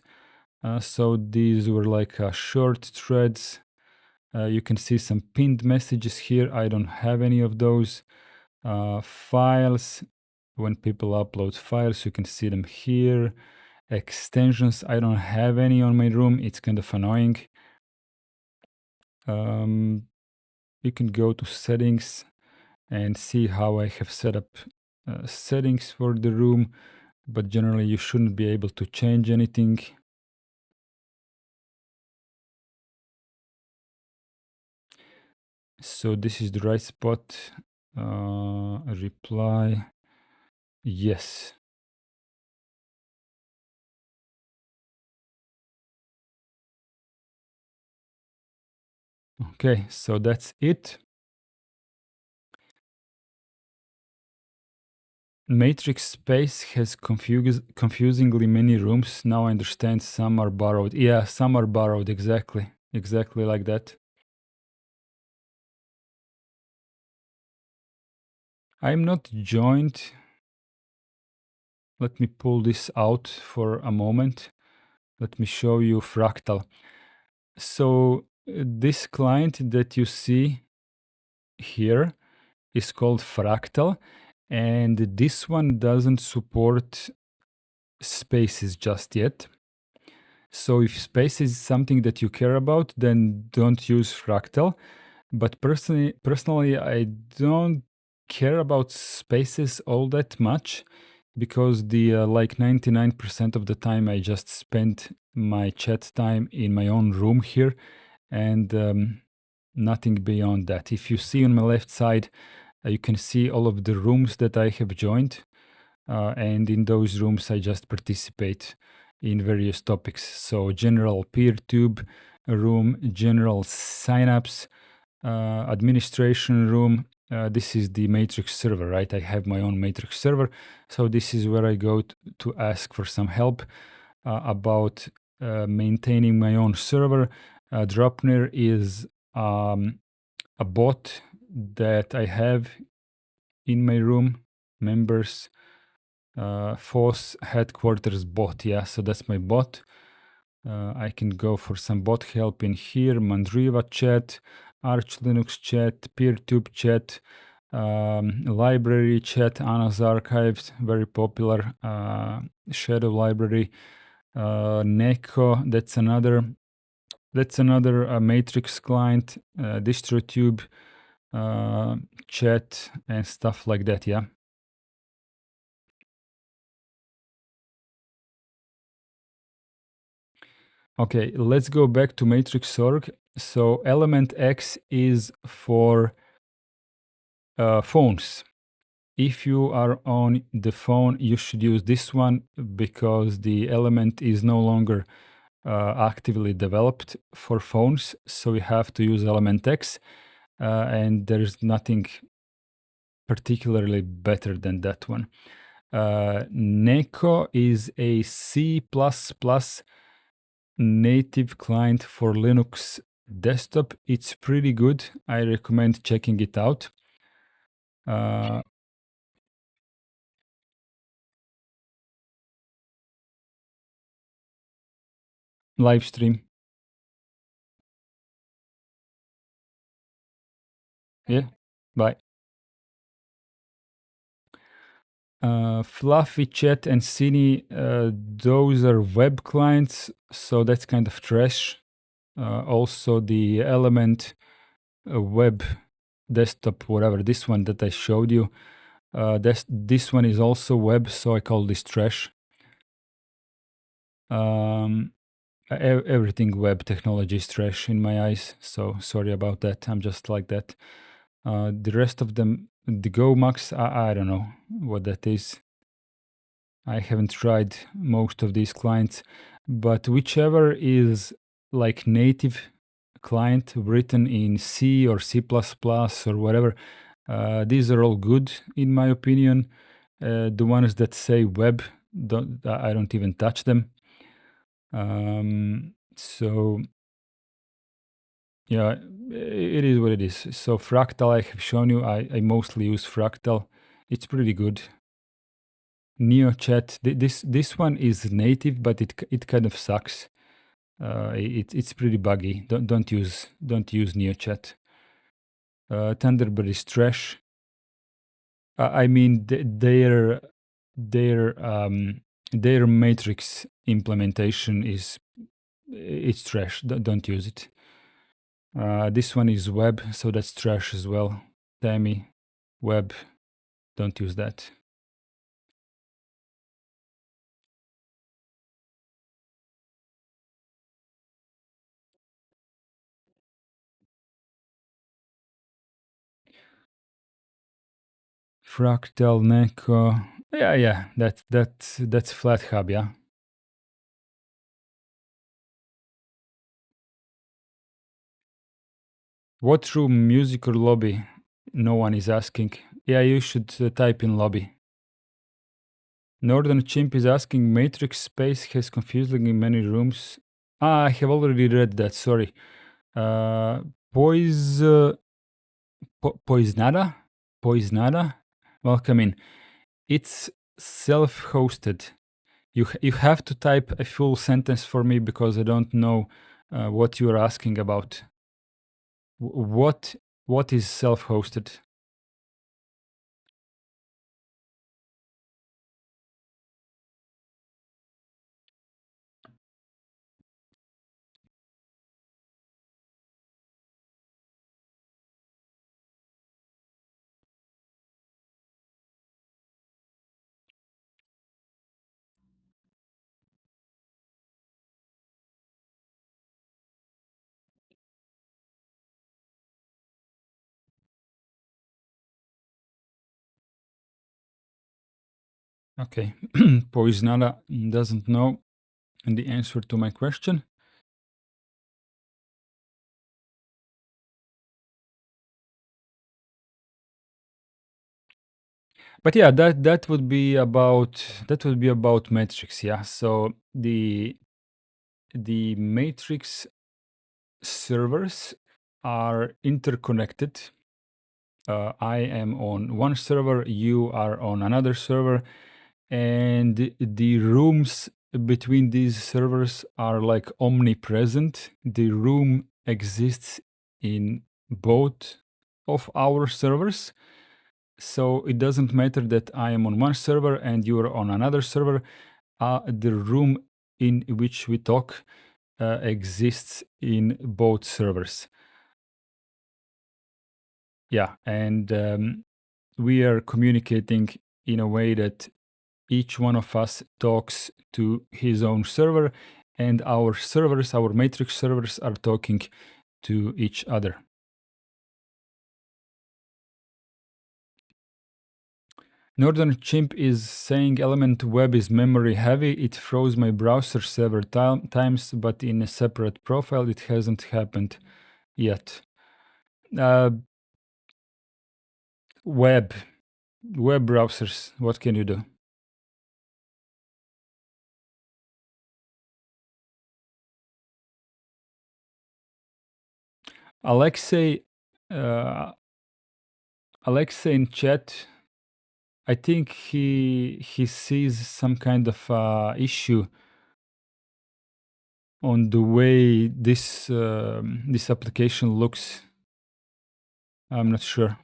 So these were like short threads. You can see some pinned messages here. I don't have any of those. Files, when people upload files, you can see them here. Extensions, I don't have any on my room. It's kind of annoying. You can go to settings and see how I have set up settings for the room, but generally you shouldn't be able to change anything. So this is the right spot. Reply. Yes. Okay, so that's it. Matrix space has confusingly many rooms. Now I understand some are borrowed. Yeah, some are borrowed, exactly. Exactly like that. I'm not joined. Let me pull this out for a moment. Let me show you Fractal. So this client that you see here is called Fractal, and this one doesn't support spaces just yet. So if space is something that you care about, then don't use Fractal. But personally, I don't care about spaces all that much because the like 99% of the time I just spend my chat time in my own room here and nothing beyond that. If you see on my left side, you can see all of the rooms that I have joined. And in those rooms, I just participate in various topics. So general PeerTube room, general signups, administration room. This is the Matrix server, right? I have my own Matrix server. So this is where I go to ask for some help about maintaining my own server. Dropner is a bot that I have in my room. Members, FOSS headquarters bot. Yeah, so that's my bot. I can go for some bot help in here. Mandriva chat, Arch Linux chat, PeerTube chat, library chat, Anna's archived, very popular. Shadow library, Neko. That's another Matrix client, DistroTube chat and stuff like that. Yeah. Okay, let's go back to Matrix.org. So Element X is for phones. If you are on the phone, you should use this one because the element is no longer actively developed for phones. So you have to use Element X, and there's nothing particularly better than that one. Neko is a C++ native client for Linux desktop. It's pretty good. I recommend checking it out. Live stream. Yeah. Bye. Fluffy Chat and Cine, those are web clients, so that's kind of trash. Also, the Element web desktop, whatever, this one that I showed you, this one is also web, so I call this trash. Everything web technology is trash in my eyes, so sorry about that. I'm just like that. The rest of them, the GoMax, I don't know what that is. I haven't tried most of these clients. but whichever is like native client written in C or C++ or whatever, these are all good in my opinion. The ones that say web, I don't even touch them. So yeah, it is what it is. So Fractal, I have shown you. I mostly use Fractal. It's pretty good. NeoChat. This one is native, but it kind of sucks. It's pretty buggy. Don't use NeoChat. Thunderbird is trash. I mean their matrix implementation is it's trash. Don't use it. This one is web, so that's trash as well. Tammy, web, don't use that. Fractal, Neko. Yeah, that's FlatHub, yeah. What room, music or lobby? No one is asking. Yeah, you should type in lobby. Northern Chimp is asking, Matrix space has confusingly many rooms. I have already read that, sorry. Poisnada? Poisnada? Welcome in. It's self-hosted. You have to type a full sentence for me because I don't know what you're asking about. What is self-hosted? Okay, Poisnada doesn't know the answer to my question. But yeah, that would be about Matrix. Yeah, so the Matrix servers are interconnected. I am on one server, you are on another server, and the rooms between these servers are like omnipresent. The room exists in both of our servers. So it doesn't matter that I am on one server and you are on another server. The room in which we talk exists in both servers. Yeah, and we are communicating in a way that each one of us talks to his own server, and our servers, our matrix servers, are talking to each other. Northern Chimp is saying Element Web is memory heavy. It froze my browser several times, but in a separate profile, it hasn't happened yet. Web browsers, what can you do? Alexei, Alexei in chat, I think he sees some kind of issue on the way this application looks. I'm not sure.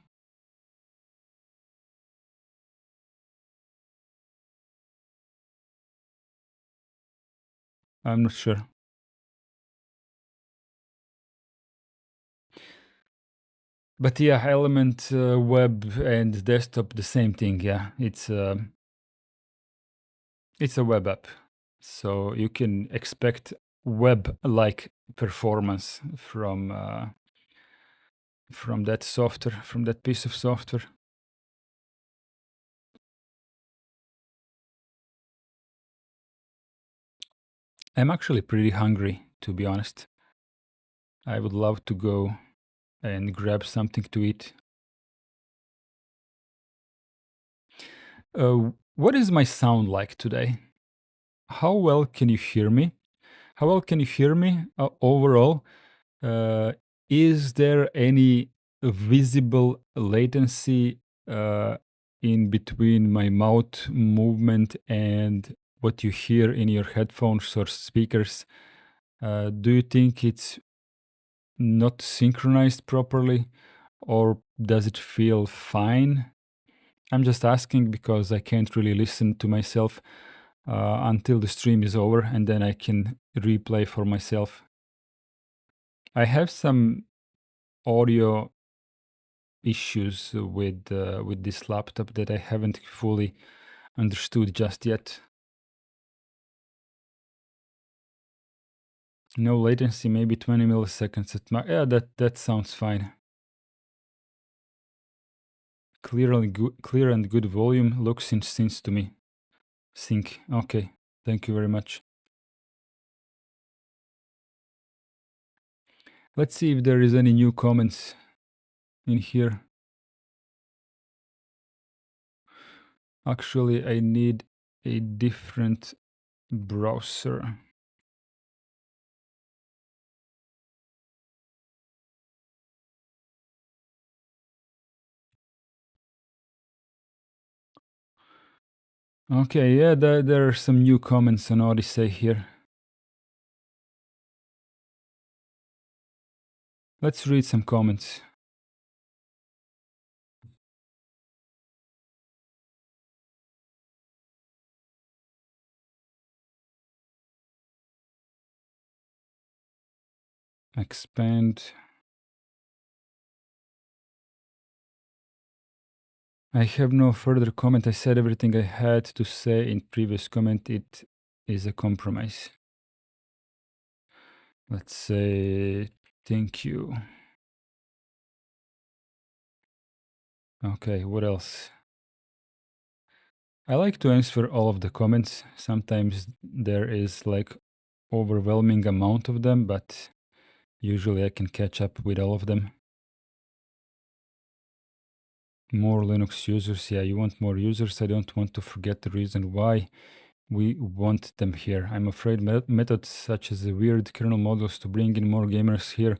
I'm not sure. But yeah, Element web and desktop, the same thing. Yeah, it's a web app, so you can expect web-like performance from that software, from that piece of software. I'm actually pretty hungry, to be honest. I would love to go and grab something to eat. What is my sound like today? How well can you hear me? How well can you hear me overall? Uh, is there any visible latency uh, in between my mouth movement and what you hear in your headphones or speakers? Do you think it's not synchronized properly, or does it feel fine? I'm just asking because I can't really listen to myself until the stream is over, and then I can replay for myself. I have some audio issues with this laptop that I haven't fully understood just yet. No latency, maybe 20 milliseconds at max. Yeah, that sounds fine. Clear and good volume looks in sync to me. Sync. Okay. Thank you very much. Let's see if there is any new comments in here. Actually, I need a different browser. Okay, yeah, there are some new comments on Odyssey here. Let's read some comments. Expand. I have no further comment. I said everything I had to say in previous comment. It is a compromise. Let's say thank you. Okay, what else? I like to answer all of the comments. Sometimes there is like overwhelming amount of them, but usually I can catch up with all of them. More Linux users. Yeah, you want more users. I don't want to forget the reason why we want them here. I'm afraid methods such as the weird kernel models to bring in more gamers here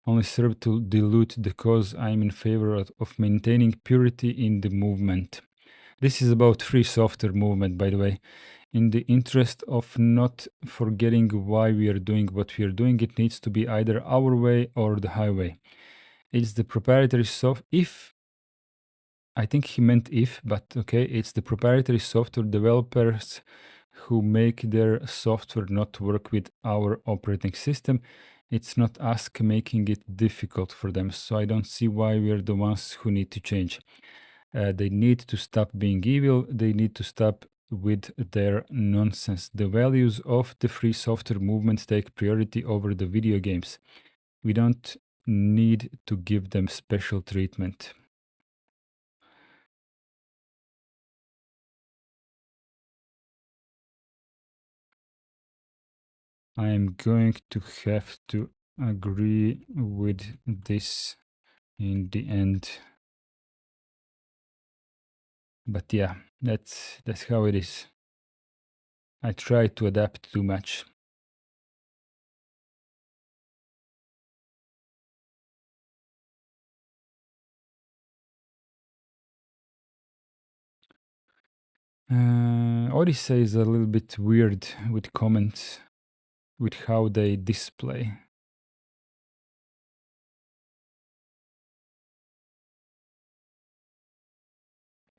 only serve to dilute the cause. I'm in favor of maintaining purity in the movement. This is about free software movement, by the way. In the interest of not forgetting why we are doing what we are doing, it needs to be either our way or the highway. It's the proprietary if I think he meant if, but okay, it's the proprietary software developers who make their software not work with our operating system. It's not us making it difficult for them. So I don't see why we're the ones who need to change. They need to stop being evil. They need to stop with their nonsense. The values of the free software movement take priority over the video games. We don't need to give them special treatment. I am going to have to agree with this in the end. But yeah, that's how it is. I try to adapt too much. Odyssey is a little bit weird with comments, with how they display.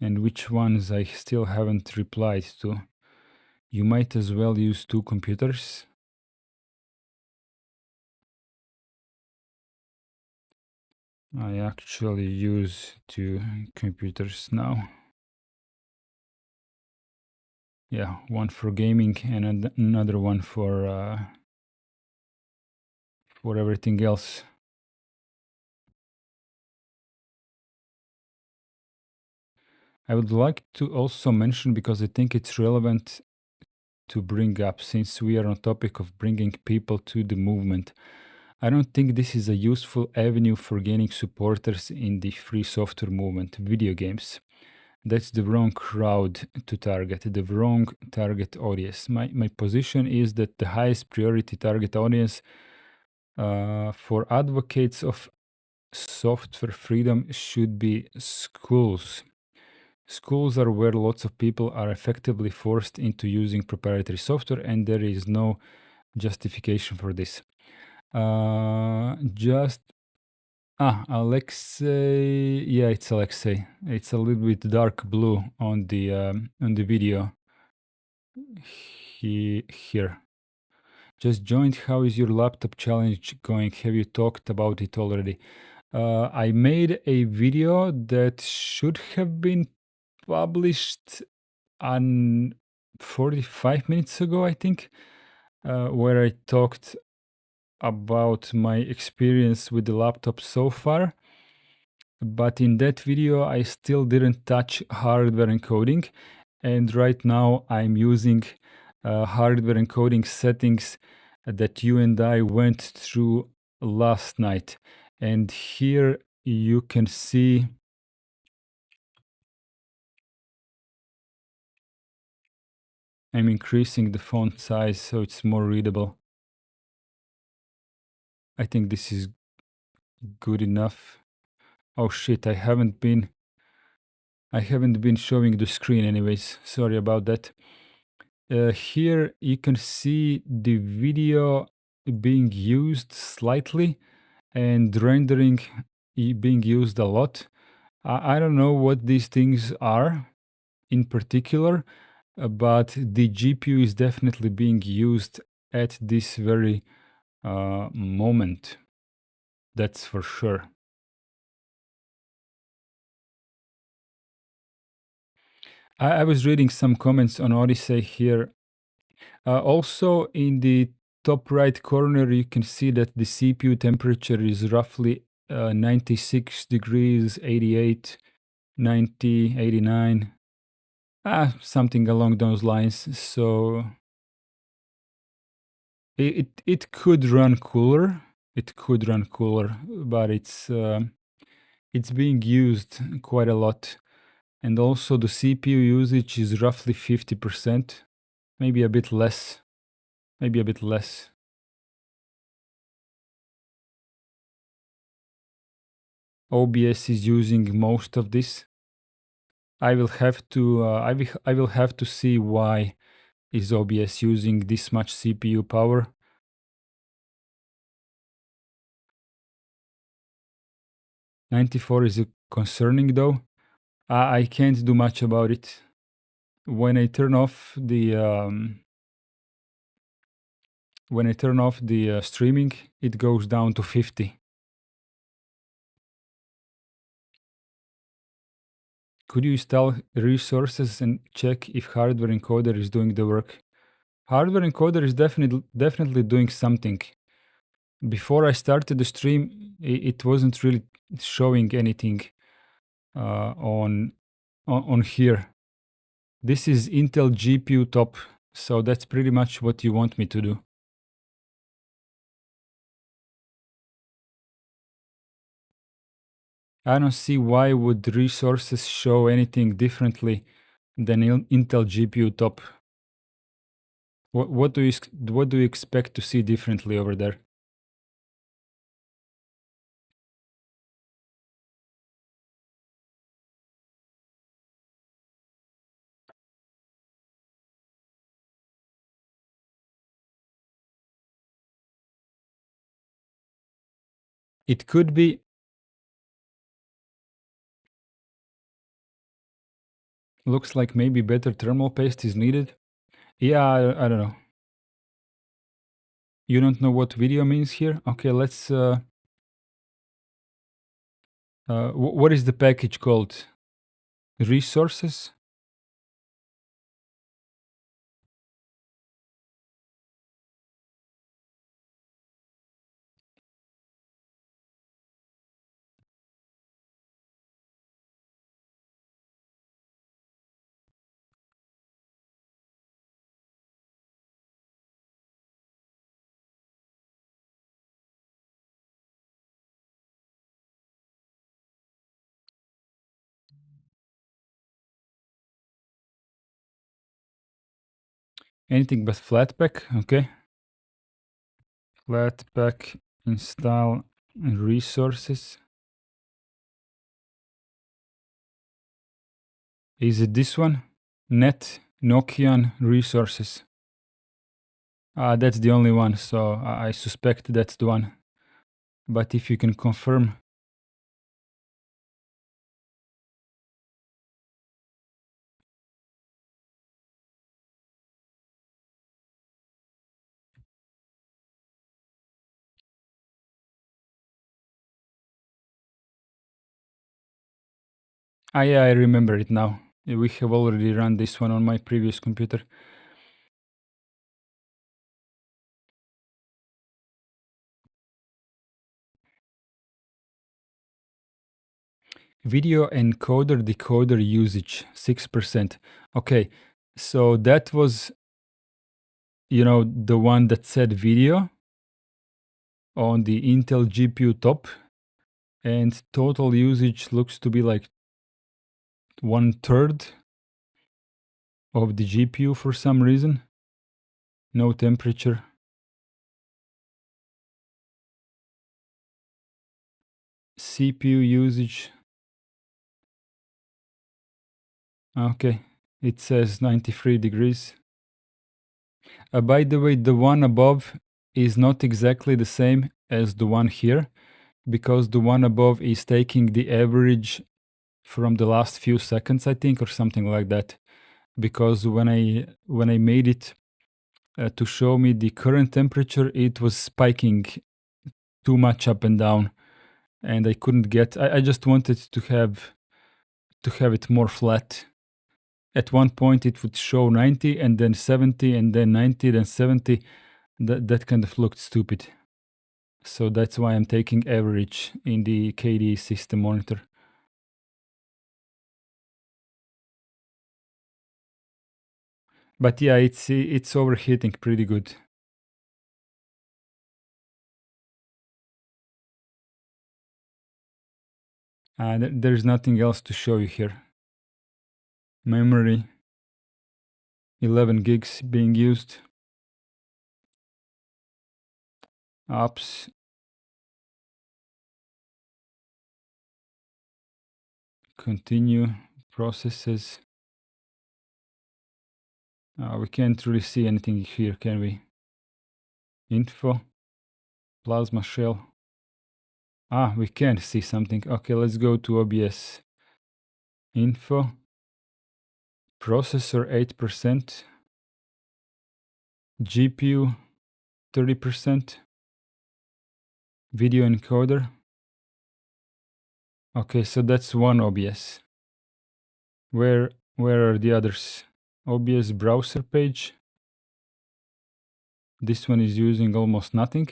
And which ones I still haven't replied to. You might as well use two computers. I actually use two computers now. Yeah, one for gaming and another one for everything else. I would like to also mention, because I think it's relevant to bring up since we are on topic of bringing people to the movement. I don't think this is a useful avenue for gaining supporters in the free software movement, video games. That's the wrong crowd to target, the wrong target audience. My position is that the highest priority target audience for advocates of software freedom should be schools. Schools are where lots of people are effectively forced into using proprietary software, and there is no justification for this. Just Alexei. Yeah, it's Alexei. It's a little bit dark blue on the video. Here. Just joined. How is your laptop challenge going? Have you talked about it already? I made a video that should have been published on 45 minutes ago, I think, where I talked about my experience with the laptop so far. But in that video, I still didn't touch hardware encoding. And right now, I'm using hardware encoding settings that you and I went through last night. And here you can see I'm increasing the font size so it's more readable. I think this is good enough. Oh shit, I haven't been showing the screen anyways. Sorry about that. Here you can see the video being used slightly and rendering being used a lot. I don't know what these things are in particular, but the GPU is definitely being used at this very moment. That's for sure. I was reading some comments on Odyssey here. Also, in the top right corner, you can see that the CPU temperature is roughly 96 degrees, 88, 90, 89, something along those lines. So it could run cooler. It could run cooler, but it's being used quite a lot. And also the CPU usage is roughly 50%, maybe a bit less. Maybe a bit less. OBS is using most of this. I will have to I will have to see why is OBS using this much CPU power. '94 is concerning though. I can't do much about it. When I turn off the streaming, it goes down to 50. Could you install resources and check if hardware encoder is doing the work? Hardware encoder is definitely doing something. Before I started the stream, it wasn't really showing anything on here. This is Intel GPU top, so that's pretty much what you want me to do. I don't see why would resources show anything differently than Intel GPU top. What do you expect to see differently over there? It could be. Looks like maybe better thermal paste is needed. Yeah, I don't know. You don't know what video means here? Okay, let's what is the package called? Resources? Anything but Flatpak, okay. Flatpak install resources. Is it this one? Net Nokian resources. That's the only one, so I suspect that's the one. But if you can confirm. Yeah, I remember it now. We have already run this one on my previous computer. Video encoder decoder usage 6%. Okay, so that was, the one that said video on the Intel GPU top, and total usage looks to be like 1/3 of the GPU for some reason. No temperature. CPU usage. Okay, it says 93 degrees. By the way, the one above is not exactly the same as the one here, because the one above is taking the average from the last few seconds, I think, or something like that. Because when I made it to show me the current temperature, it was spiking too much up and down, and I couldn't get. I just wanted to have it more flat. At one point, it would show 90, and then 70, and then 90, then 70. That kind of looked stupid. So that's why I'm taking average in the KDE system monitor. But yeah, it's overheating pretty good. There's nothing else to show you here. Memory, 11 gigs being used. Apps, continue, processes. We can't really see anything here, can we? Info, plasma shell. We can see something. Okay, let's go to OBS. Info, processor 8%, GPU 30%, video encoder. Okay, so that's one OBS. Where are the others? OBS browser page. This one is using almost nothing.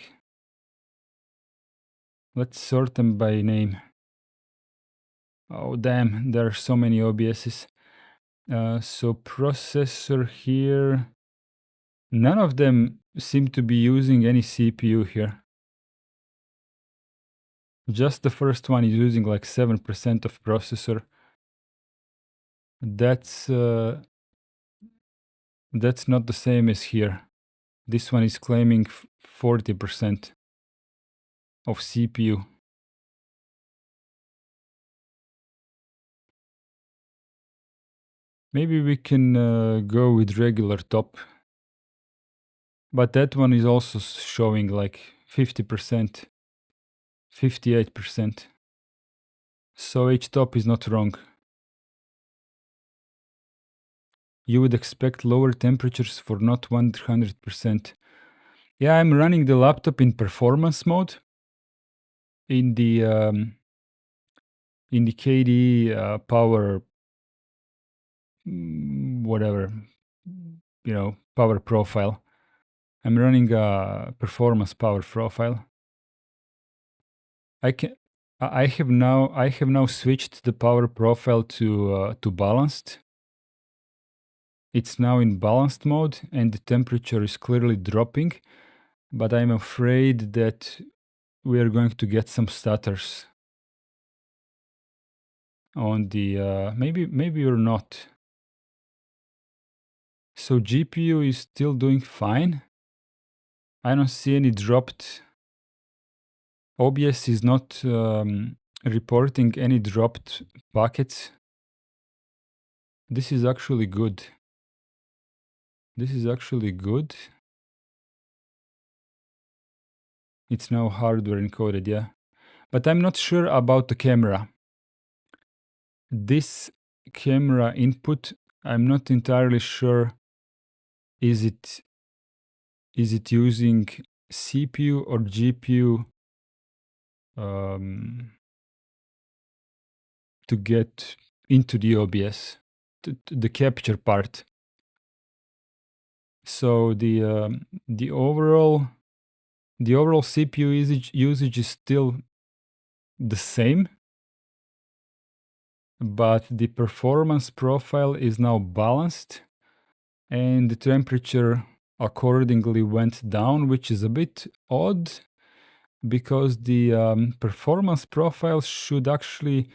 Let's sort them by name. Oh damn, there are so many OBSs. So processor here, none of them seem to be using any CPU here. Just the first one is using like 7% of processor. That's not the same as here. This one is claiming 40% of CPU. Maybe we can go with regular top. But that one is also showing like 50%, 58%. So H-top is not wrong. You would expect lower temperatures for not 100%. Yeah, I'm running the laptop in performance mode. In the KDE power, whatever, power profile. I'm running a performance power profile. I have now switched the power profile to balanced. It's now in balanced mode and the temperature is clearly dropping, but I'm afraid that we are going to get some stutters on the maybe or not. So GPU is still doing fine. I don't see any dropped. OBS is not reporting any dropped packets. This is actually good. This is actually good. It's now hardware encoded, yeah. But I'm not sure about the camera. This camera input, I'm not entirely sure. Is it using CPU or GPU to get into the OBS, to the capture part? So the overall CPU usage is still the same, but the performance profile is now balanced, and the temperature accordingly went down, which is a bit odd because the performance profile should actually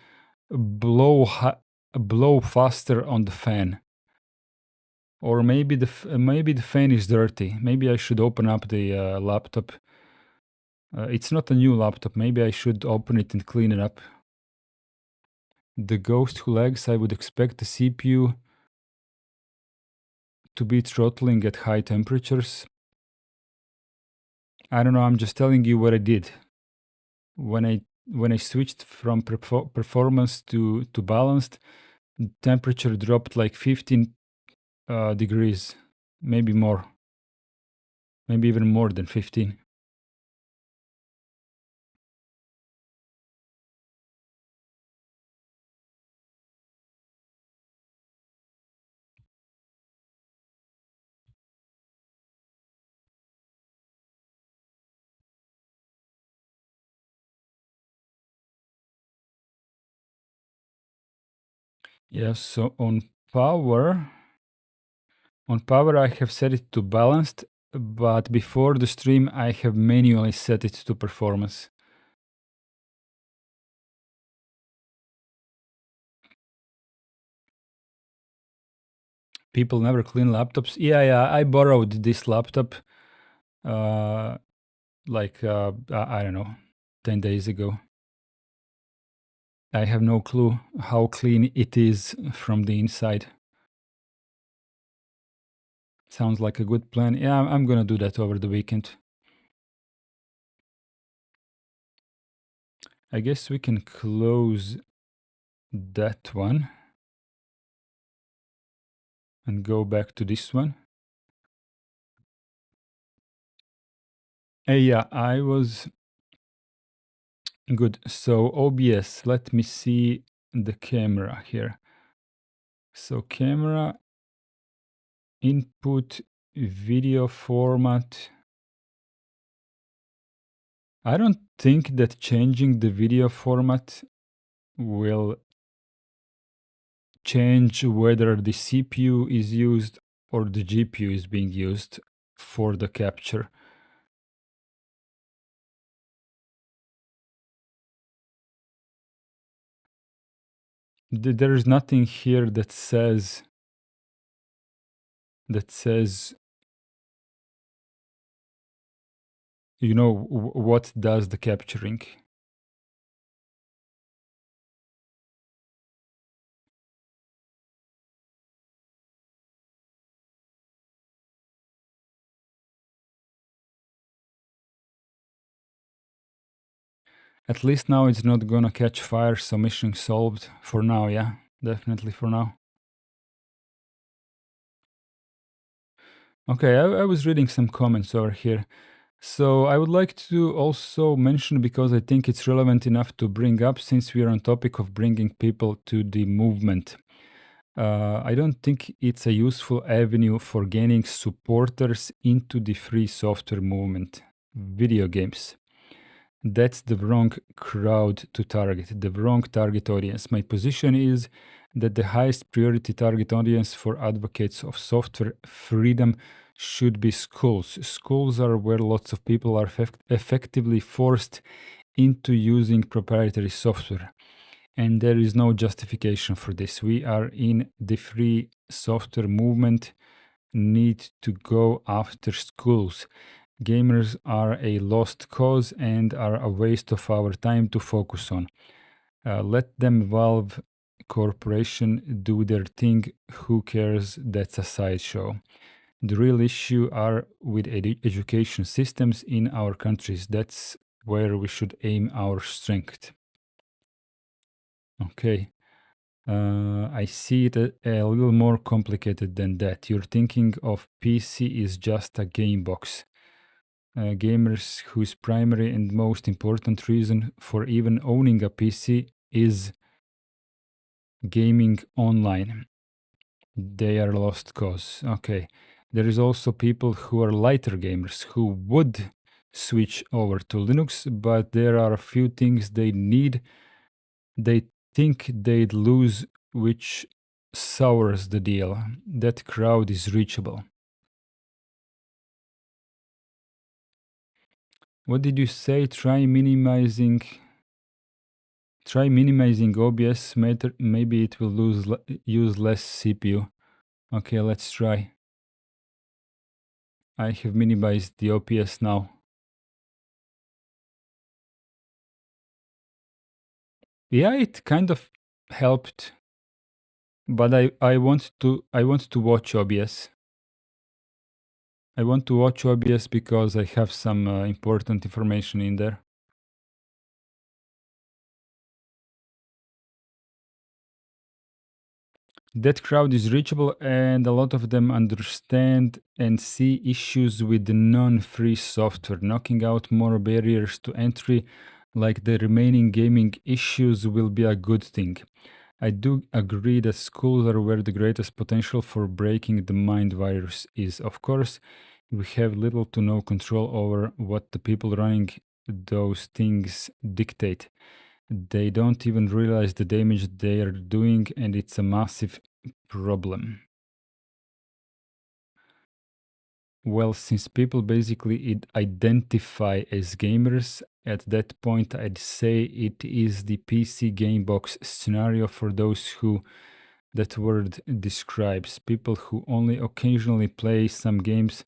blow faster on the fan. Or maybe the fan is dirty. Maybe I should open up the laptop. It's not a new laptop. Maybe I should open it and clean it up. The ghost who lags, I would expect the CPU to be throttling at high temperatures. I don't know, I'm just telling you what I did. When I switched from performance to balanced, temperature dropped like 15 degrees, maybe more. Maybe even more than 15. Yes, so on power, I have set it to balanced, but before the stream, I have manually set it to performance. People never clean laptops. Yeah, I borrowed this laptop like, I don't know, 10 days ago. I have no clue how clean it is from the inside. Sounds like a good plan. Yeah, I'm gonna do that over the weekend. I guess we can close that one and go back to this one. Yeah, I was good. So OBS, let me see the camera here. So camera input video format. I don't think that changing the video format will change whether the CPU is used or the GPU is being used for the capture. There is nothing here that says you know what does the capturing. At least now it's not gonna catch fire, so mission solved for now. Yeah, definitely for now. Okay, I was reading some comments over here. So I would like to also mention, because I think it's relevant enough to bring up since we are on topic of bringing people to the movement. I don't think it's a useful avenue for gaining supporters into the free software movement, video games. That's the wrong crowd to target, the wrong target audience. My position is that the highest priority target audience for advocates of software freedom should be schools. Schools are where lots of people are effectively forced into using proprietary software. And there is no justification for this. We are in the free software movement. need to go after schools. Gamers are a lost cause and are a waste of our time to focus on. Let them Valve Corporation do their thing. Who cares? That's a sideshow. The real issue are with education systems in our countries. That's where we should aim our strength. Okay. I see it a little more complicated than that. You're thinking of PC is just a game box. Gamers whose primary and most important reason for even owning a PC is gaming online. They are lost cause. Okay. There is also people who are lighter gamers who would switch over to Linux, but there are a few things they need. They think they'd lose, which sours the deal. That crowd is reachable. What did you say? Try minimizing OBS. Maybe it will use less CPU. Okay, let's try. I have minimized the OBS now. Yeah, it kind of helped, but I want to watch OBS. I want to watch OBS because I have some important information in there. That crowd is reachable, and a lot of them understand and see issues with the non-free software. Knocking out more barriers to entry, like the remaining gaming issues, will be a good thing. I do agree that schools are where the greatest potential for breaking the mind virus is. Of course, we have little to no control over what the people running those things dictate. They don't even realize the damage they are doing, and it's a massive problem. Well, since people basically identify as gamers, at that point I'd say it is the PC game box scenario for those who that word describes. People who only occasionally play some games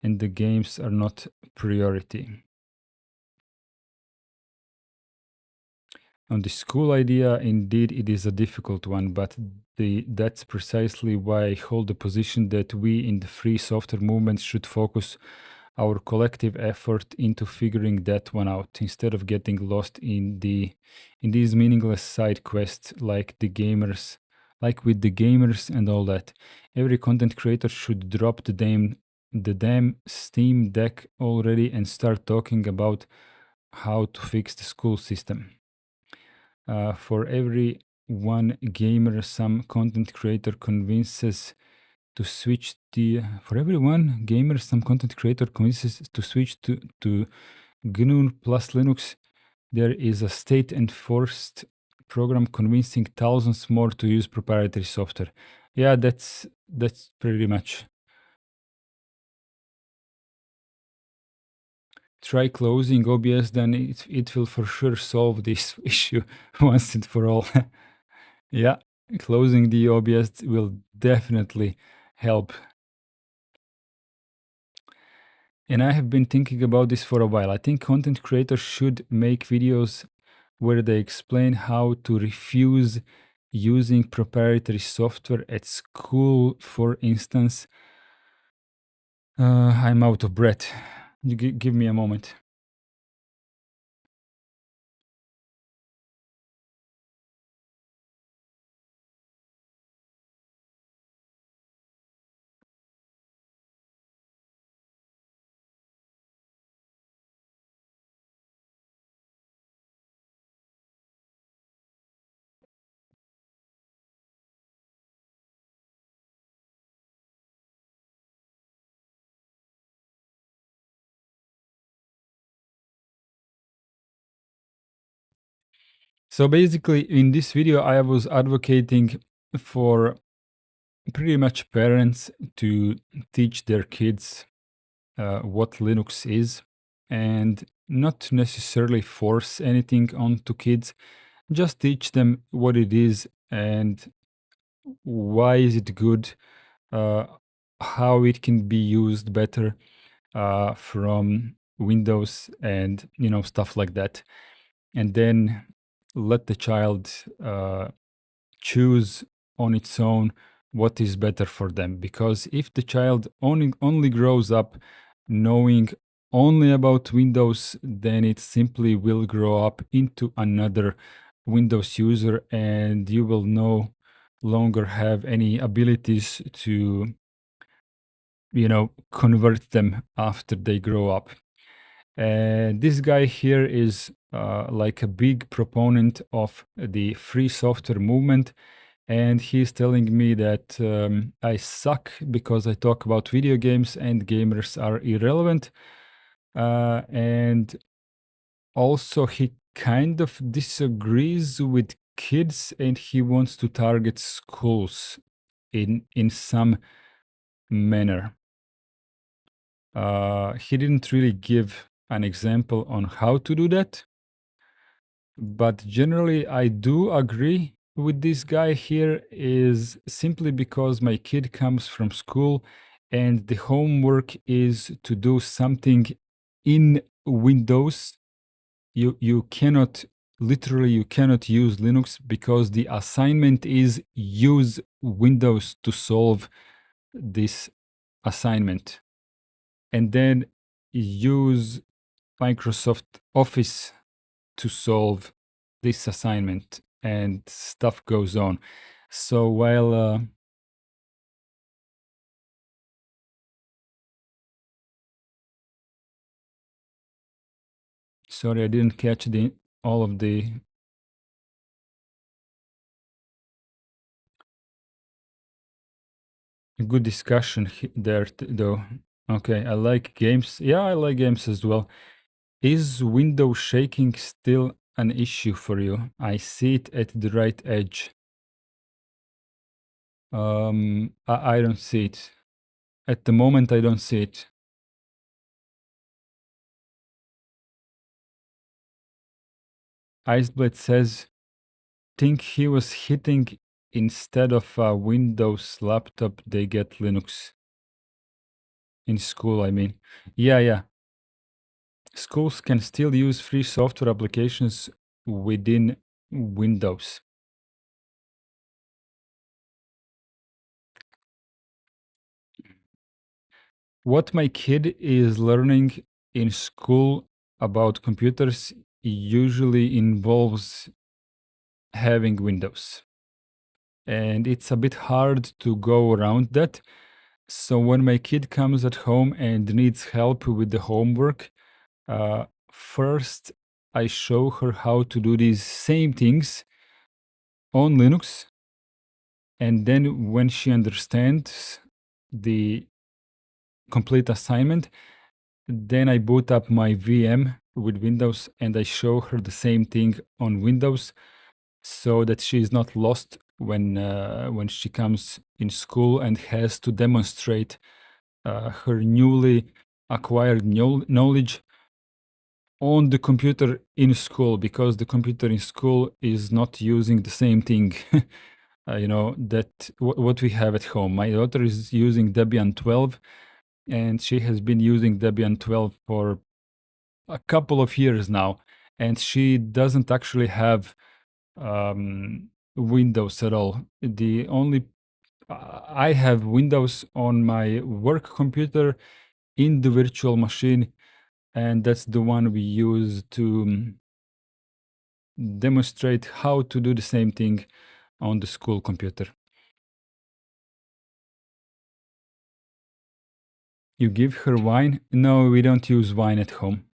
and the games are not priority. On the school idea, indeed, it is a difficult one, but that's precisely why I hold the position that we in the free software movement should focus our collective effort into figuring that one out instead of getting lost in these meaningless side quests like with the gamers and all that. Every content creator should drop the damn Steam Deck already and start talking about how to fix the school system. For every one gamer, some content creator convinces to switch the for every one gamer, some content creator convinces to switch to GNU plus Linux. There is a state enforced program convincing thousands more to use proprietary software. Yeah, that's pretty much. Try closing OBS, then it will for sure solve this issue once and for all. Yeah, closing the OBS will definitely help. And I have been thinking about this for a while. I think content creators should make videos where they explain how to refuse using proprietary software at school, for instance. I'm out of breath. Give me a moment. So basically, in this video, I was advocating for pretty much parents to teach their kids what Linux is and not necessarily force anything onto kids. Just teach them what it is and why is it good, uh, how it can be used better from Windows and stuff like that, and then let the child choose on its own what is better for them. Because if the child only grows up knowing only about Windows, then it simply will grow up into another Windows user, and you will no longer have any abilities to convert them after they grow up. And this guy here is like a big proponent of the free software movement, and he's telling me that I suck because I talk about video games and gamers are irrelevant. And also, he kind of disagrees with kids, and he wants to target schools in some manner. He didn't really give an example on how to do that, but generally I do agree with this guy here, is simply because my kid comes from school and the homework is to do something in Windows. You cannot, literally you cannot use Linux, because the assignment is use Windows to solve this assignment, and then use Microsoft Office to solve this assignment, and stuff goes on. So while sorry, I didn't catch the all of the good discussion there though. Okay, I like games. Yeah, I like games as well. Is window shaking still an issue for you? I see it at the right edge. I don't see it. At the moment, I don't see it. Iceblade says, think he was hitting instead of a Windows laptop, they get Linux. In school, I mean. Yeah, yeah. Schools can still use free software applications within Windows. What my kid is learning in school about computers usually involves having Windows. And it's a bit hard to go around that. So when my kid comes at home and needs help with the homework, first I show her how to do these same things on Linux. And then when she understands the complete assignment, then I boot up my VM with Windows and I show her the same thing on Windows, so that she is not lost when she comes in school and has to demonstrate her newly acquired knowledge on the computer in school, because the computer in school is not using the same thing. That what we have at home. My daughter is using Debian 12, and she has been using Debian 12 for a couple of years now, and she doesn't actually have Windows at all. The only I have Windows on my work computer in the virtual machine, and that's the one we use to demonstrate how to do the same thing on the school computer. You give her wine? No, we don't use wine at home.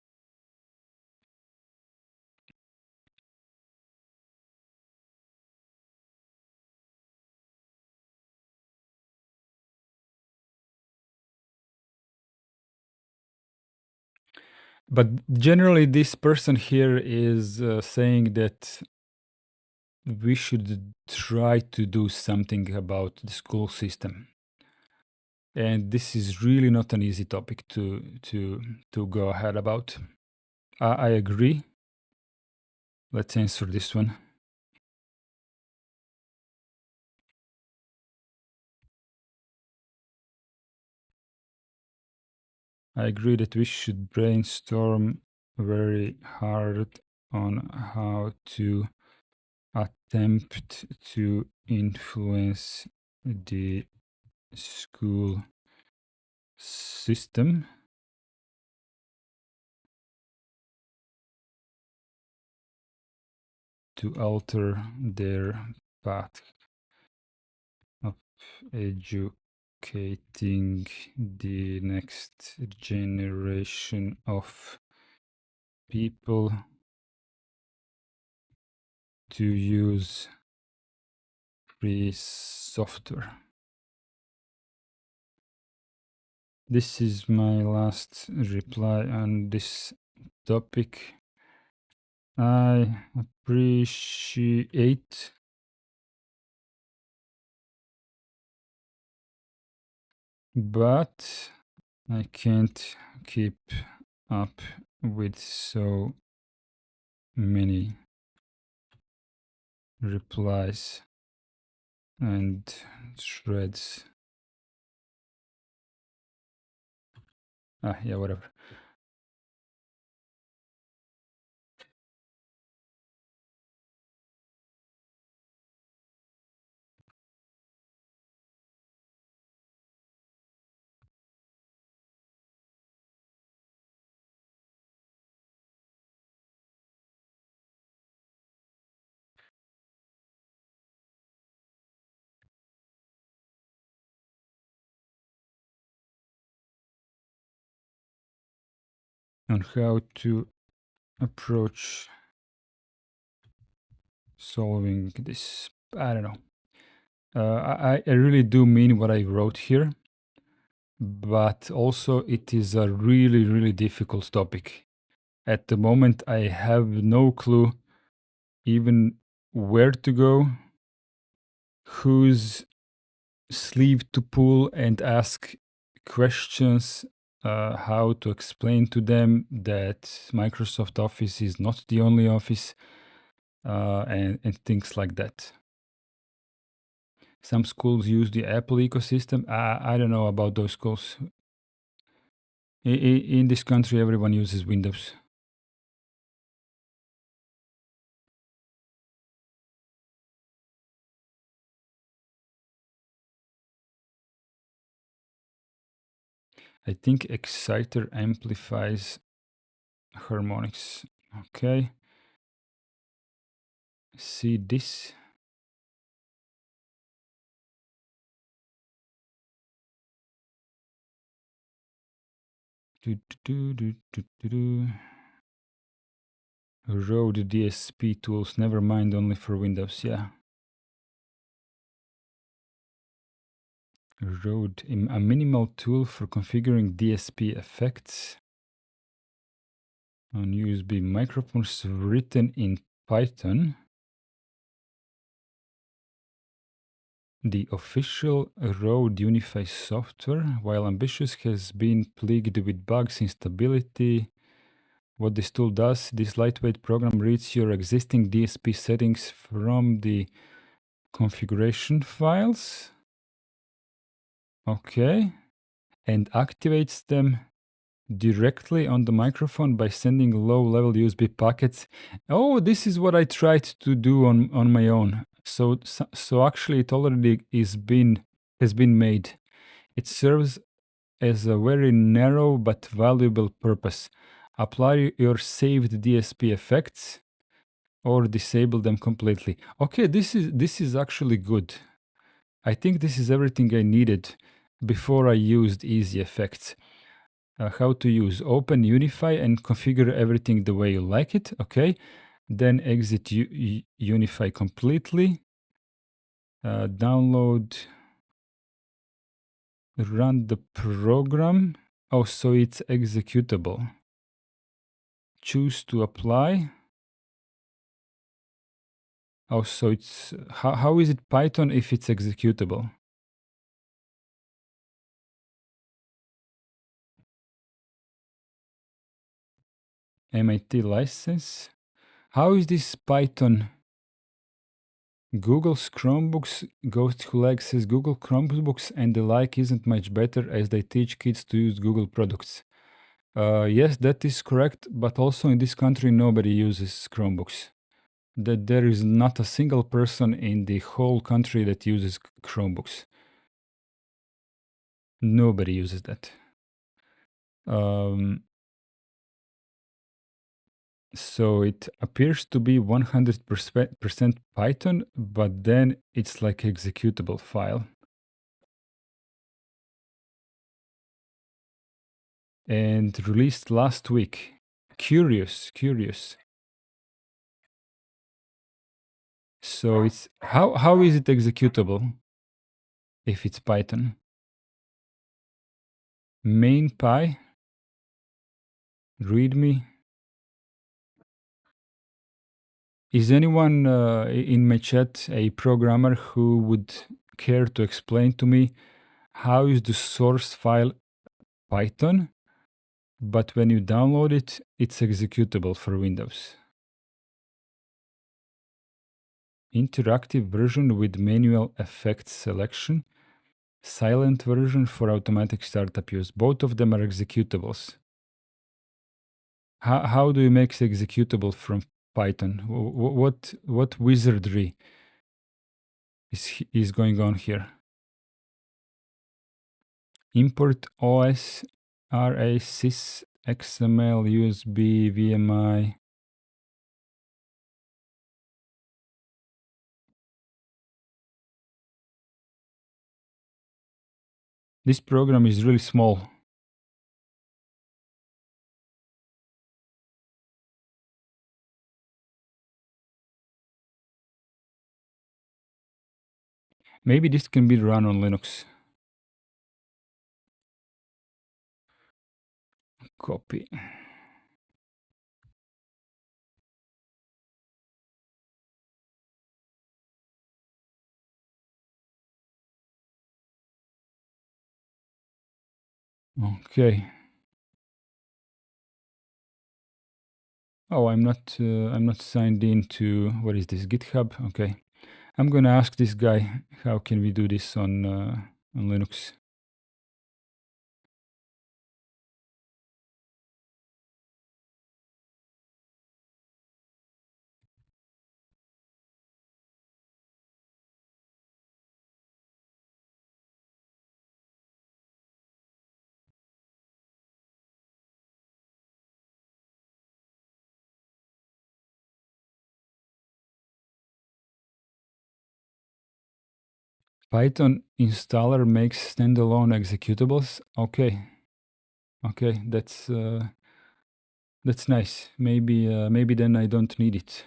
But generally, this person here is saying that we should try to do something about the school system. And this is really not an easy topic to go ahead about. I agree. Let's answer this one. I agree that we should brainstorm very hard on how to attempt to influence the school system to alter their path of educating the next generation of people to use free software. This is my last reply on this topic. I appreciate but I can't keep up with so many replies and threads. Yeah, whatever. On how to approach solving this. I don't know. I really do mean what I wrote here, but also it is a really, really difficult topic. At the moment, I have no clue even where to go, whose sleeve to pull and ask questions, how to explain to them that Microsoft Office is not the only office, and things like that. Some schools use the Apple ecosystem. I don't know about those schools. In this country, everyone uses Windows. I think Exciter amplifies harmonics. Okay. See this. Rode DSP tools, never mind, only for Windows, yeah. Rode, a minimal tool for configuring DSP effects on USB microphones written in Python. The official Rode Unify software, while ambitious, has been plagued with bugs, instability. What this tool does, this lightweight program reads your existing DSP settings from the configuration files. Okay. And activates them directly on the microphone by sending low-level USB packets. Oh, this is what I tried to do on my own. So actually it already has been made. It serves as a very narrow but valuable purpose. Apply your saved DSP effects or disable them completely. Okay, this is actually good. I think this is everything I needed before I used Easy Effects. How to use Open Unify and configure everything the way you like it. Okay, then exit Unify completely. Download, run the program. Oh, so it's executable. Choose to apply. Oh, so it's how is it Python if it's executable? MIT license. How is this Python? Google's Chromebooks, Ghost Who Likes says Google Chromebooks and the like isn't much better as they teach kids to use Google products. Yes, that is correct, but also in this country, nobody uses Chromebooks. That there is not a single person in the whole country that uses Chromebooks. Nobody uses that. Um, so it appears to be 100% Python, but then it's like executable file. And released last week. Curious. So it's how is it executable if it's Python? Main py, readme. Is anyone in my chat a programmer who would care to explain to me how is the source file Python, but when you download it, it's executable for Windows? Interactive version with manual effects selection, silent version for automatic startup use. Both of them are executables. How do you make it executable from Python? What wizardry is going on here? Import OS, RA, sys, XML, USB, VMI. This program is really small. Maybe this can be run on Linux. Copy. Okay. Oh, I'm not signed in to, what is this, GitHub? Okay. I'm gonna ask this guy how can we do this on Linux. Python installer makes standalone executables. Okay, that's nice. Maybe then I don't need it.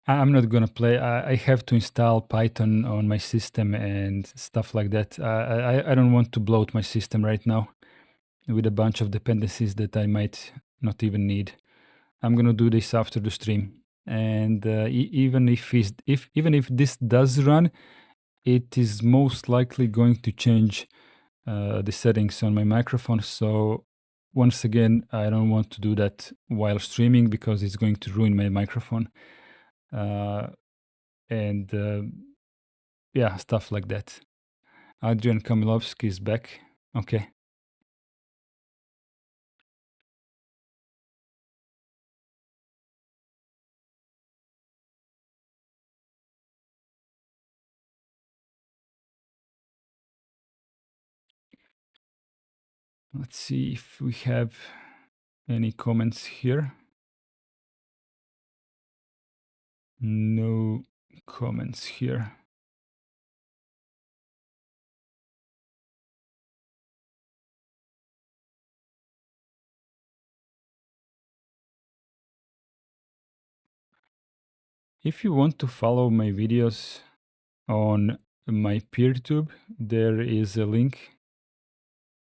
I'm not gonna play. I have to install Python on my system and stuff like that. I don't want to bloat my system right now with a bunch of dependencies that I might not even need. I'm gonna do this after the stream, and even if this does run, it is most likely going to change the settings on my microphone. So once again, I don't want to do that while streaming because it's going to ruin my microphone. And yeah, stuff like that. Adrian Kamilovsky is back. Okay. Let's see if we have any comments here. No comments here. If you want to follow my videos on my PeerTube, there is a link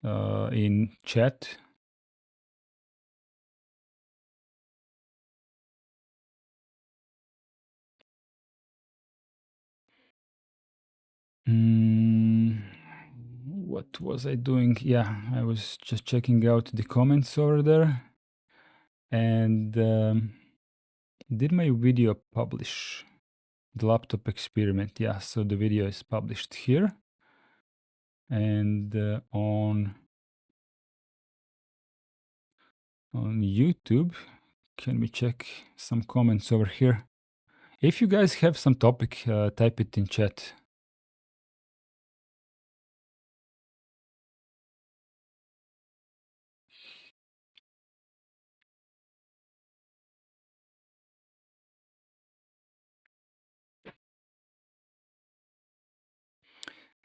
in chat. Mm, what was I doing? Yeah, I was just checking out the comments over there. And did my video publish? The laptop experiment. Yeah, so the video is published here. And on YouTube, can we check some comments over here? If you guys have some topic, type it in chat.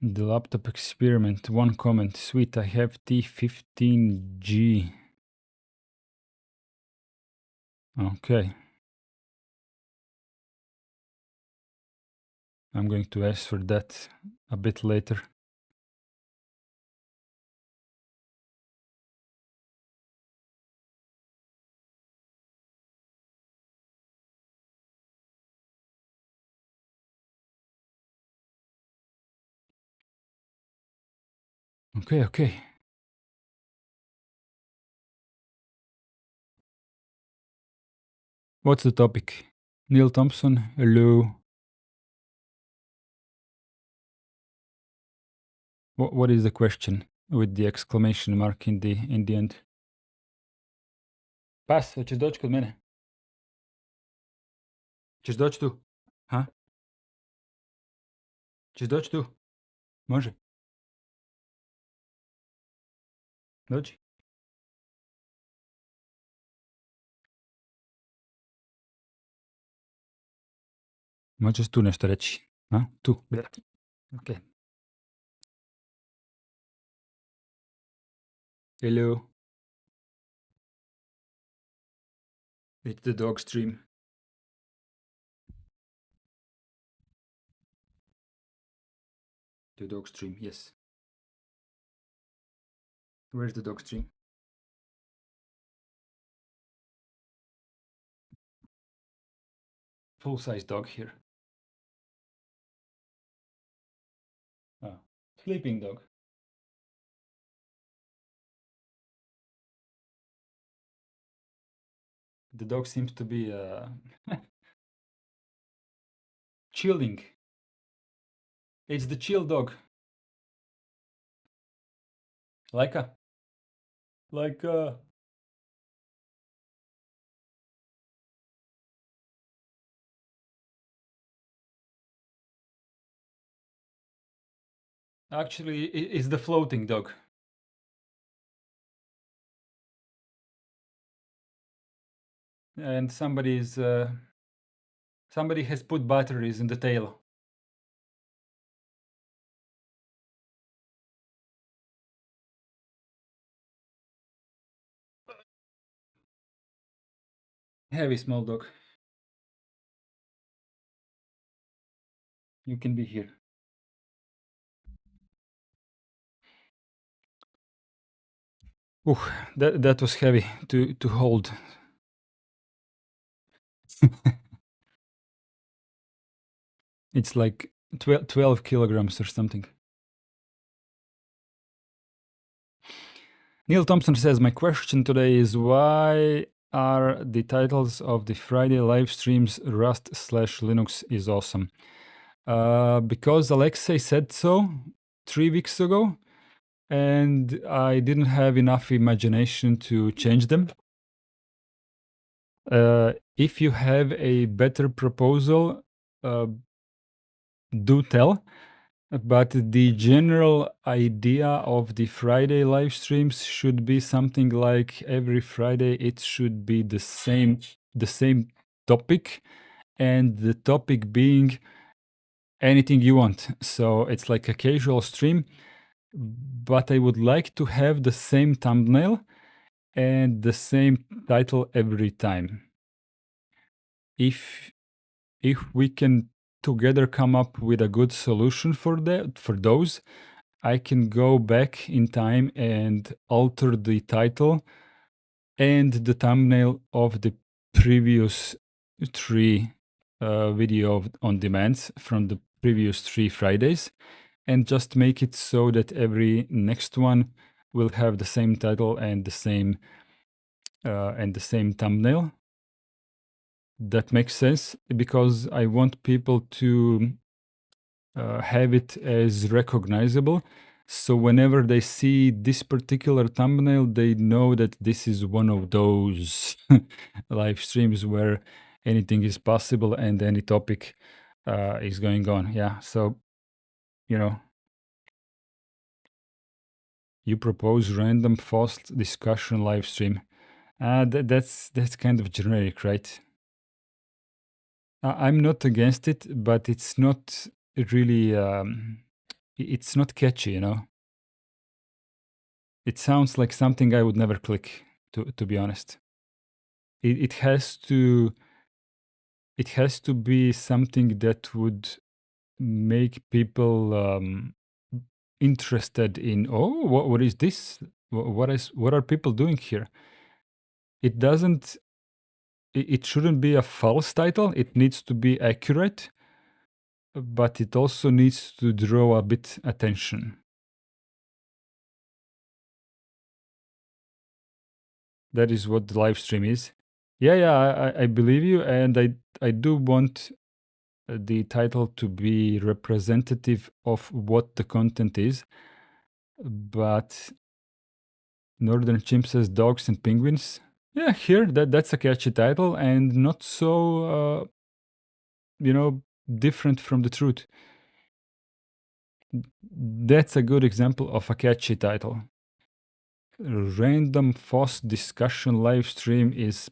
The laptop experiment, one comment. Sweet, I have T15G. Okay. I'm going to ask for that a bit later. Okay. What's the topic? Neil Thompson, hello. What is the question with the exclamation mark in the end? Pas, hoćeš doći kod mene? Ćeš doći tu? Ha? Ćeš doći tu? Može? Dođi. Možeš tu nešto reći? Ha? Tu. Ok. Hello. It's the dog stream. The dog stream, yes. Where's the dog stream? Full-size dog here. Ah, sleeping dog. The dog seems to be chilling. It's the chill dog. Laika. Actually, it's the floating dog. And somebody has put batteries in the tail. Heavy small dog. You can be here. That was heavy to hold. It's like 12 kilograms or something. Neil Thompson says, my question today is why are the titles of the Friday live streams Rust/Linux is awesome? Because Alexei said so 3 weeks ago, and I didn't have enough imagination to change them. If you have a better proposal, do tell. But the general idea of the Friday live streams should be something like every Friday it should be the same topic, and the topic being anything you want. So it's like a casual stream, but I would like to have the same thumbnail and the same title every time. If we can together come up with a good solution for those, I can go back in time and alter the title and the thumbnail of the previous 3 video on demands from the previous 3 Fridays, and just make it so that every next one will have the same title and the same thumbnail. That makes sense because I want people to have it as recognizable. So whenever they see this particular thumbnail, they know that this is one of those live streams where anything is possible and any topic is going on. Yeah. So, you know, you propose random fast discussion live stream. That's kind of generic, right? I'm not against it, but it's not really. It's not catchy, you know. It sounds like something I would never click. To be honest, it has to. It has to be something that would make people interested in. Oh, what is this? What are people doing here? It doesn't. It shouldn't be a false title. It needs to be accurate, but it also needs to draw a bit attention. That is what the live stream is. Yeah, I believe you, and I do want the title to be representative of what the content is. But Northern Chimp says dogs and penguins. Yeah, here that's a catchy title and not so different from the truth. That's a good example of a catchy title. Random FOSS discussion live stream is,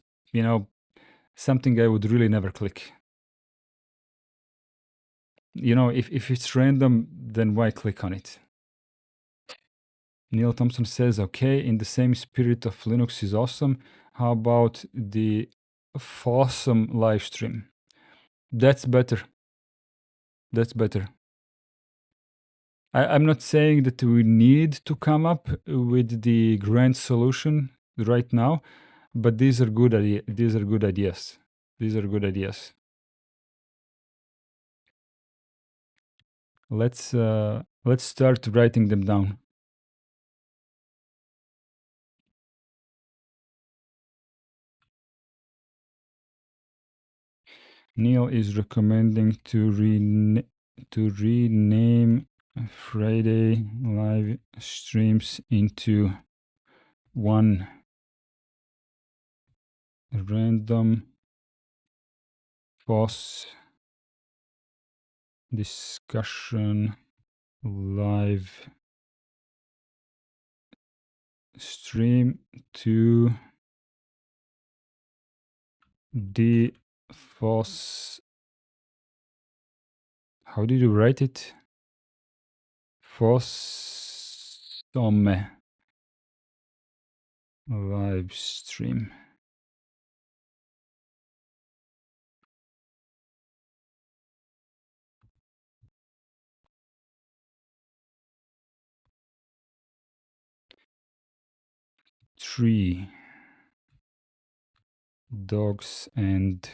something I would really never click. If it's random, then why click on it? Neil Thompson says, okay, in the same spirit of Linux is awesome. How about the FOSSome Livestream? That's better. That's better. I'm not saying that we need to come up with the grand solution right now, but these are good ideas. These are good ideas. These are good ideas. Let's start writing them down. Neil is recommending to rename Friday live streams into one random FOSS discussion live stream to the FOSS. How did you write it? FOSSome live stream. Three dogs and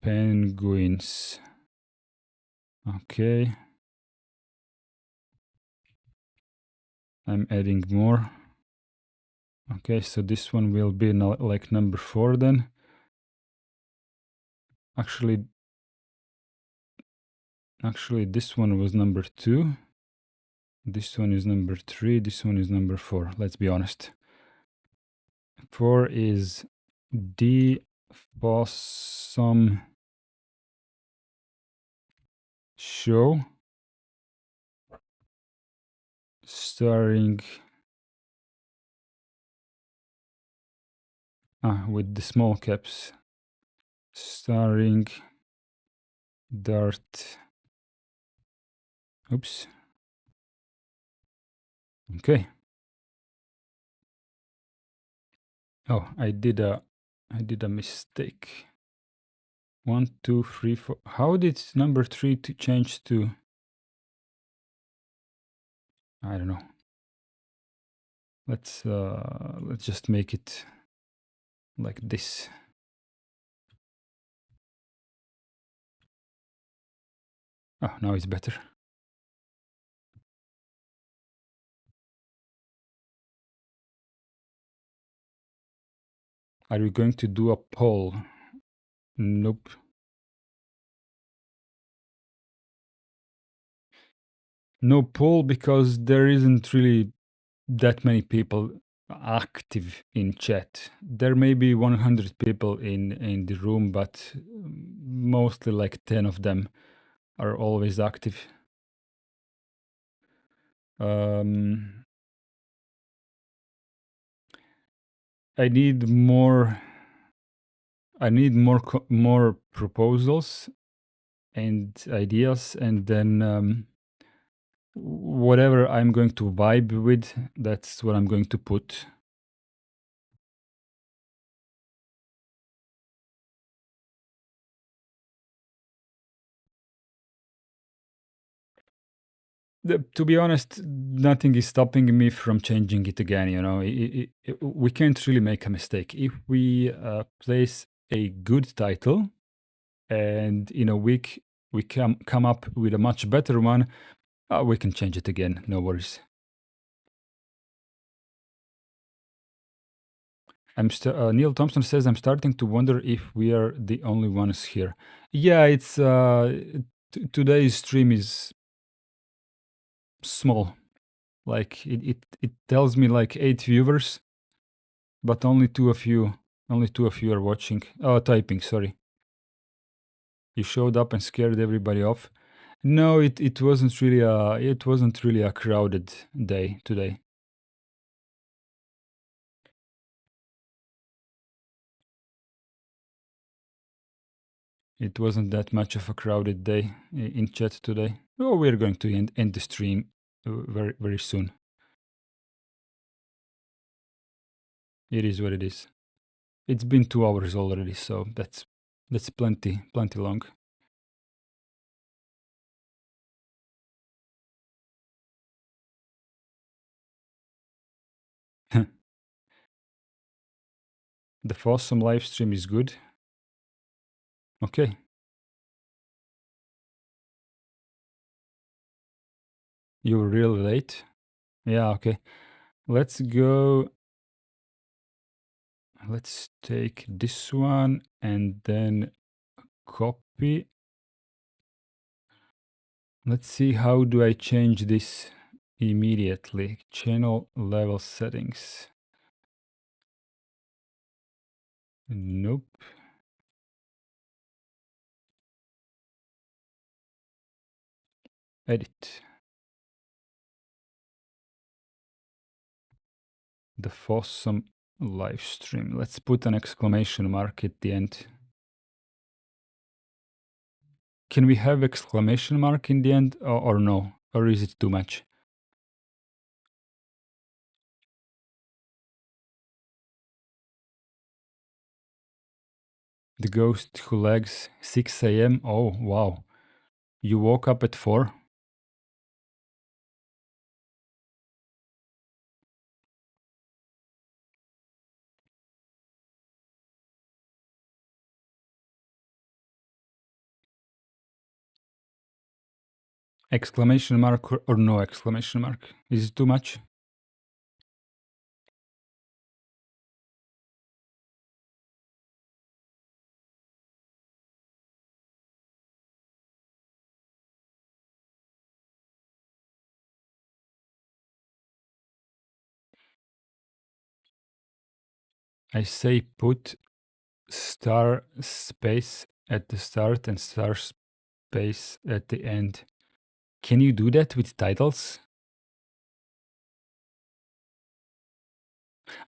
penguins. Okay. I'm adding more. Okay, so this one will be like number 4 then. Actually, this one was number 2. This one is number 3. This one is number 4. Let's be honest. 4 is the FOSSome show starring with the small caps, starring Dart. Oops. Okay. Oh, I did a mistake. 1, 2, 3, 4. How did number 3 to change to? I don't know. Let's just make it like this. Oh, now it's better. Are we going to do a poll? Nope. No poll because there isn't really that many people active in chat. There may be 100 people in the room, but mostly like 10 of them are always active. I need more. I need more proposals and ideas, and then whatever I'm going to vibe with, that's what I'm going to put. To be honest, nothing is stopping me from changing it again. You know, we can't really make a mistake if we place a good title, and in a week we come up with a much better one. We can change it again. No worries. Neil Thompson says, I'm starting to wonder if we are the only ones here. Yeah, it's today's stream is small. Like it tells me like 8 viewers, but only two of you are watching. Oh, typing, sorry. You showed up and scared everybody off. No, it wasn't really a crowded day today. It wasn't that much of a crowded day in chat today. Oh, we're going to end the stream very, very soon. It is what it is. It's been 2 hours already, so that's plenty long. The FOSSome Livestream is good. Okay. You were really late. Yeah, okay. Let's go. Let's take this one and then copy. Let's see, how do I change this immediately? Channel level settings. Nope. Edit. The FOSSome Livestream. Let's put an exclamation mark at the end. Can we have exclamation mark in the end or no? Or is it too much? The ghost who lags 6 a.m. Oh, wow. You woke up at 4? Exclamation mark or no exclamation mark? Is it too much? I say put star space at the start and star space at the end. Can you do that with titles?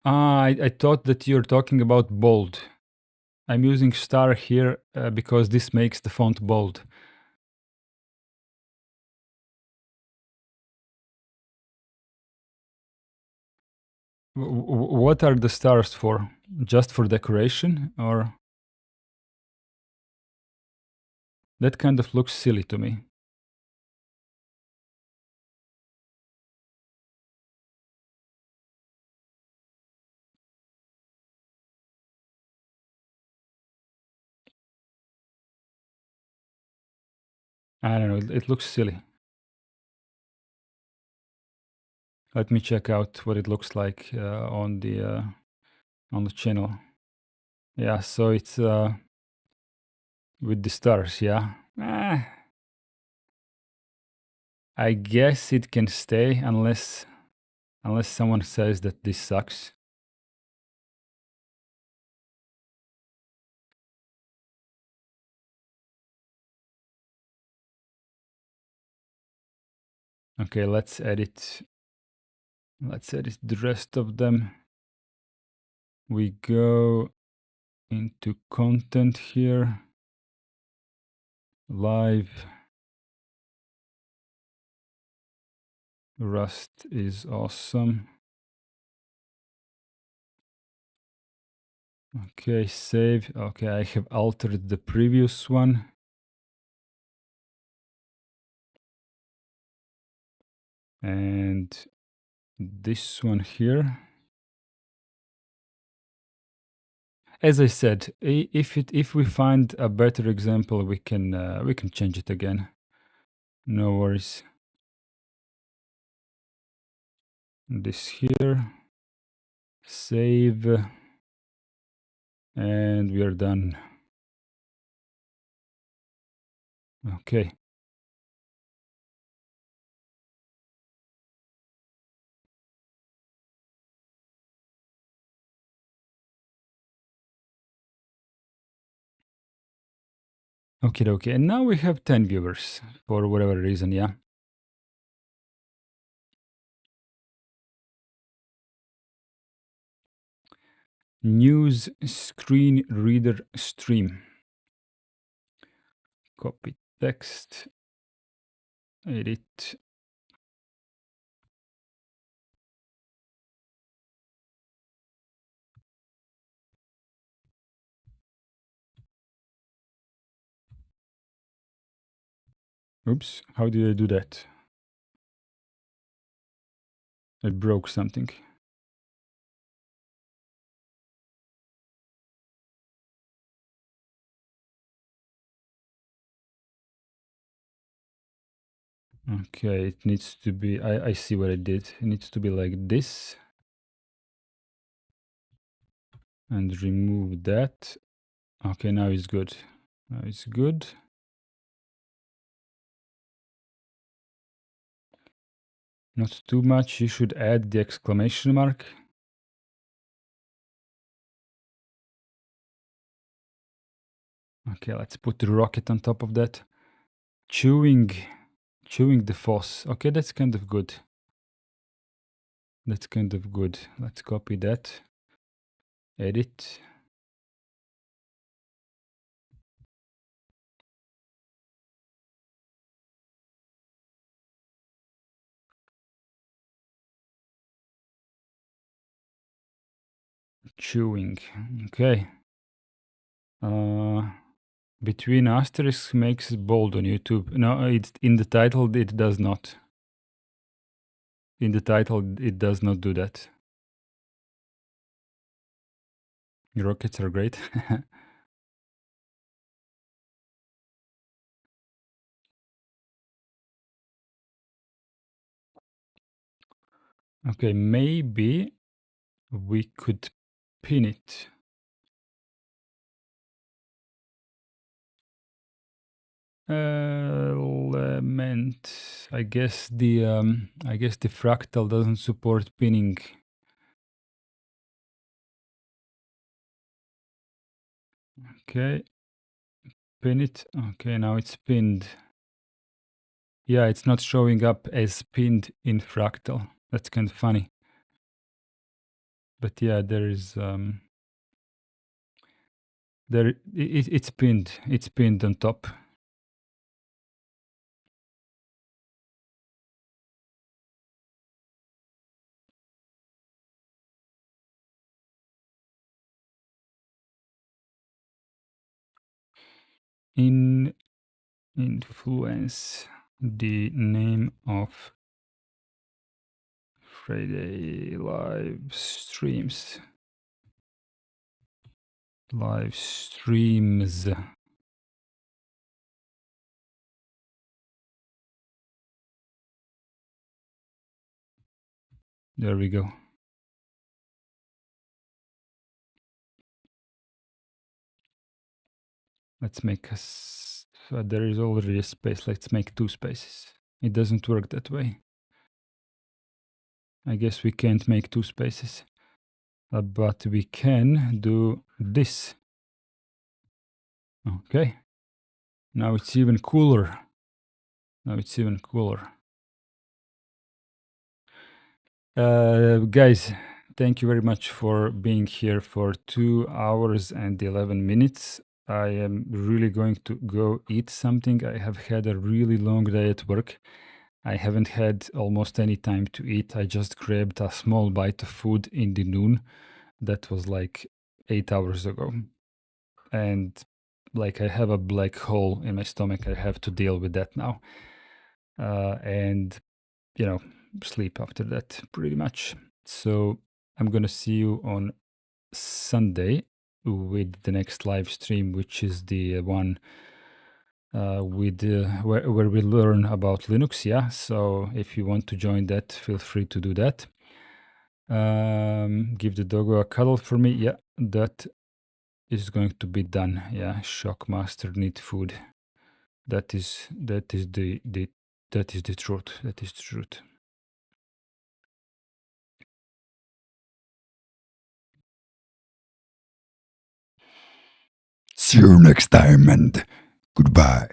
I thought that you're talking about bold. I'm using star here because this makes the font bold. What are the stars for? Just for decoration, or? That kind of looks silly to me. I don't know, it looks silly. Let me check out what it looks like on the channel. Yeah, so it's with the stars, yeah. I guess it can stay unless someone says that this sucks. Okay, let's edit the rest of them. We go into content here. Live. Rust is awesome. Okay, save. Okay, I have altered the previous one. And this one here. As I said, if we find a better example, we can change it again. No worries. This here. Save. And we are done. Okay. Okay. And now we have 10 viewers for whatever reason, yeah. News screen reader stream. Copy text. Edit. Oops, how did I do that? I broke something. Okay, it needs to be, I see what I did. It needs to be like this. And remove that. Okay, now it's good. Now it's good. Not too much. You should add the exclamation mark. Okay, let's put the rocket on top of that. Chewing the foss. Okay, that's kind of good. That's kind of good. Let's copy that. Edit. Chewing. Okay. Between asterisks makes bold on YouTube. No, it's in the title. It does not. In the title, it does not do that. Rockets are great. Okay, maybe we could pin it. Element. I guess the fractal doesn't support pinning. Okay, pin it. Okay, now it's pinned. Yeah, it's not showing up as pinned in fractal. That's kind of funny. But yeah, there is it's pinned. It's pinned on top. Influence the name of Friday live streams. Live streams. There we go. Let's make us. There is already a space. Let's make two spaces. It doesn't work that way. I guess we can't make two spaces. But we can do this. Okay. Now it's even cooler. Now it's even cooler. Guys, thank you very much for being here for 2 hours and 11 minutes. I am really going to go eat something. I have had a really long day at work. I haven't had almost any time to eat. I just grabbed a small bite of food in the noon. That was like 8 hours ago. And like I have a black hole in my stomach. I have to deal with that now. And, you know, sleep after that pretty much. So I'm going to see you on Sunday with the next live stream, which is the one with where we learn about Linux. Yeah. So if you want to join that, feel free to do that. Give the doggo a cuddle for me. Yeah, that is going to be done. Yeah, Shockmaster need food. That is the that is the truth. That is the truth. See you next time and goodbye.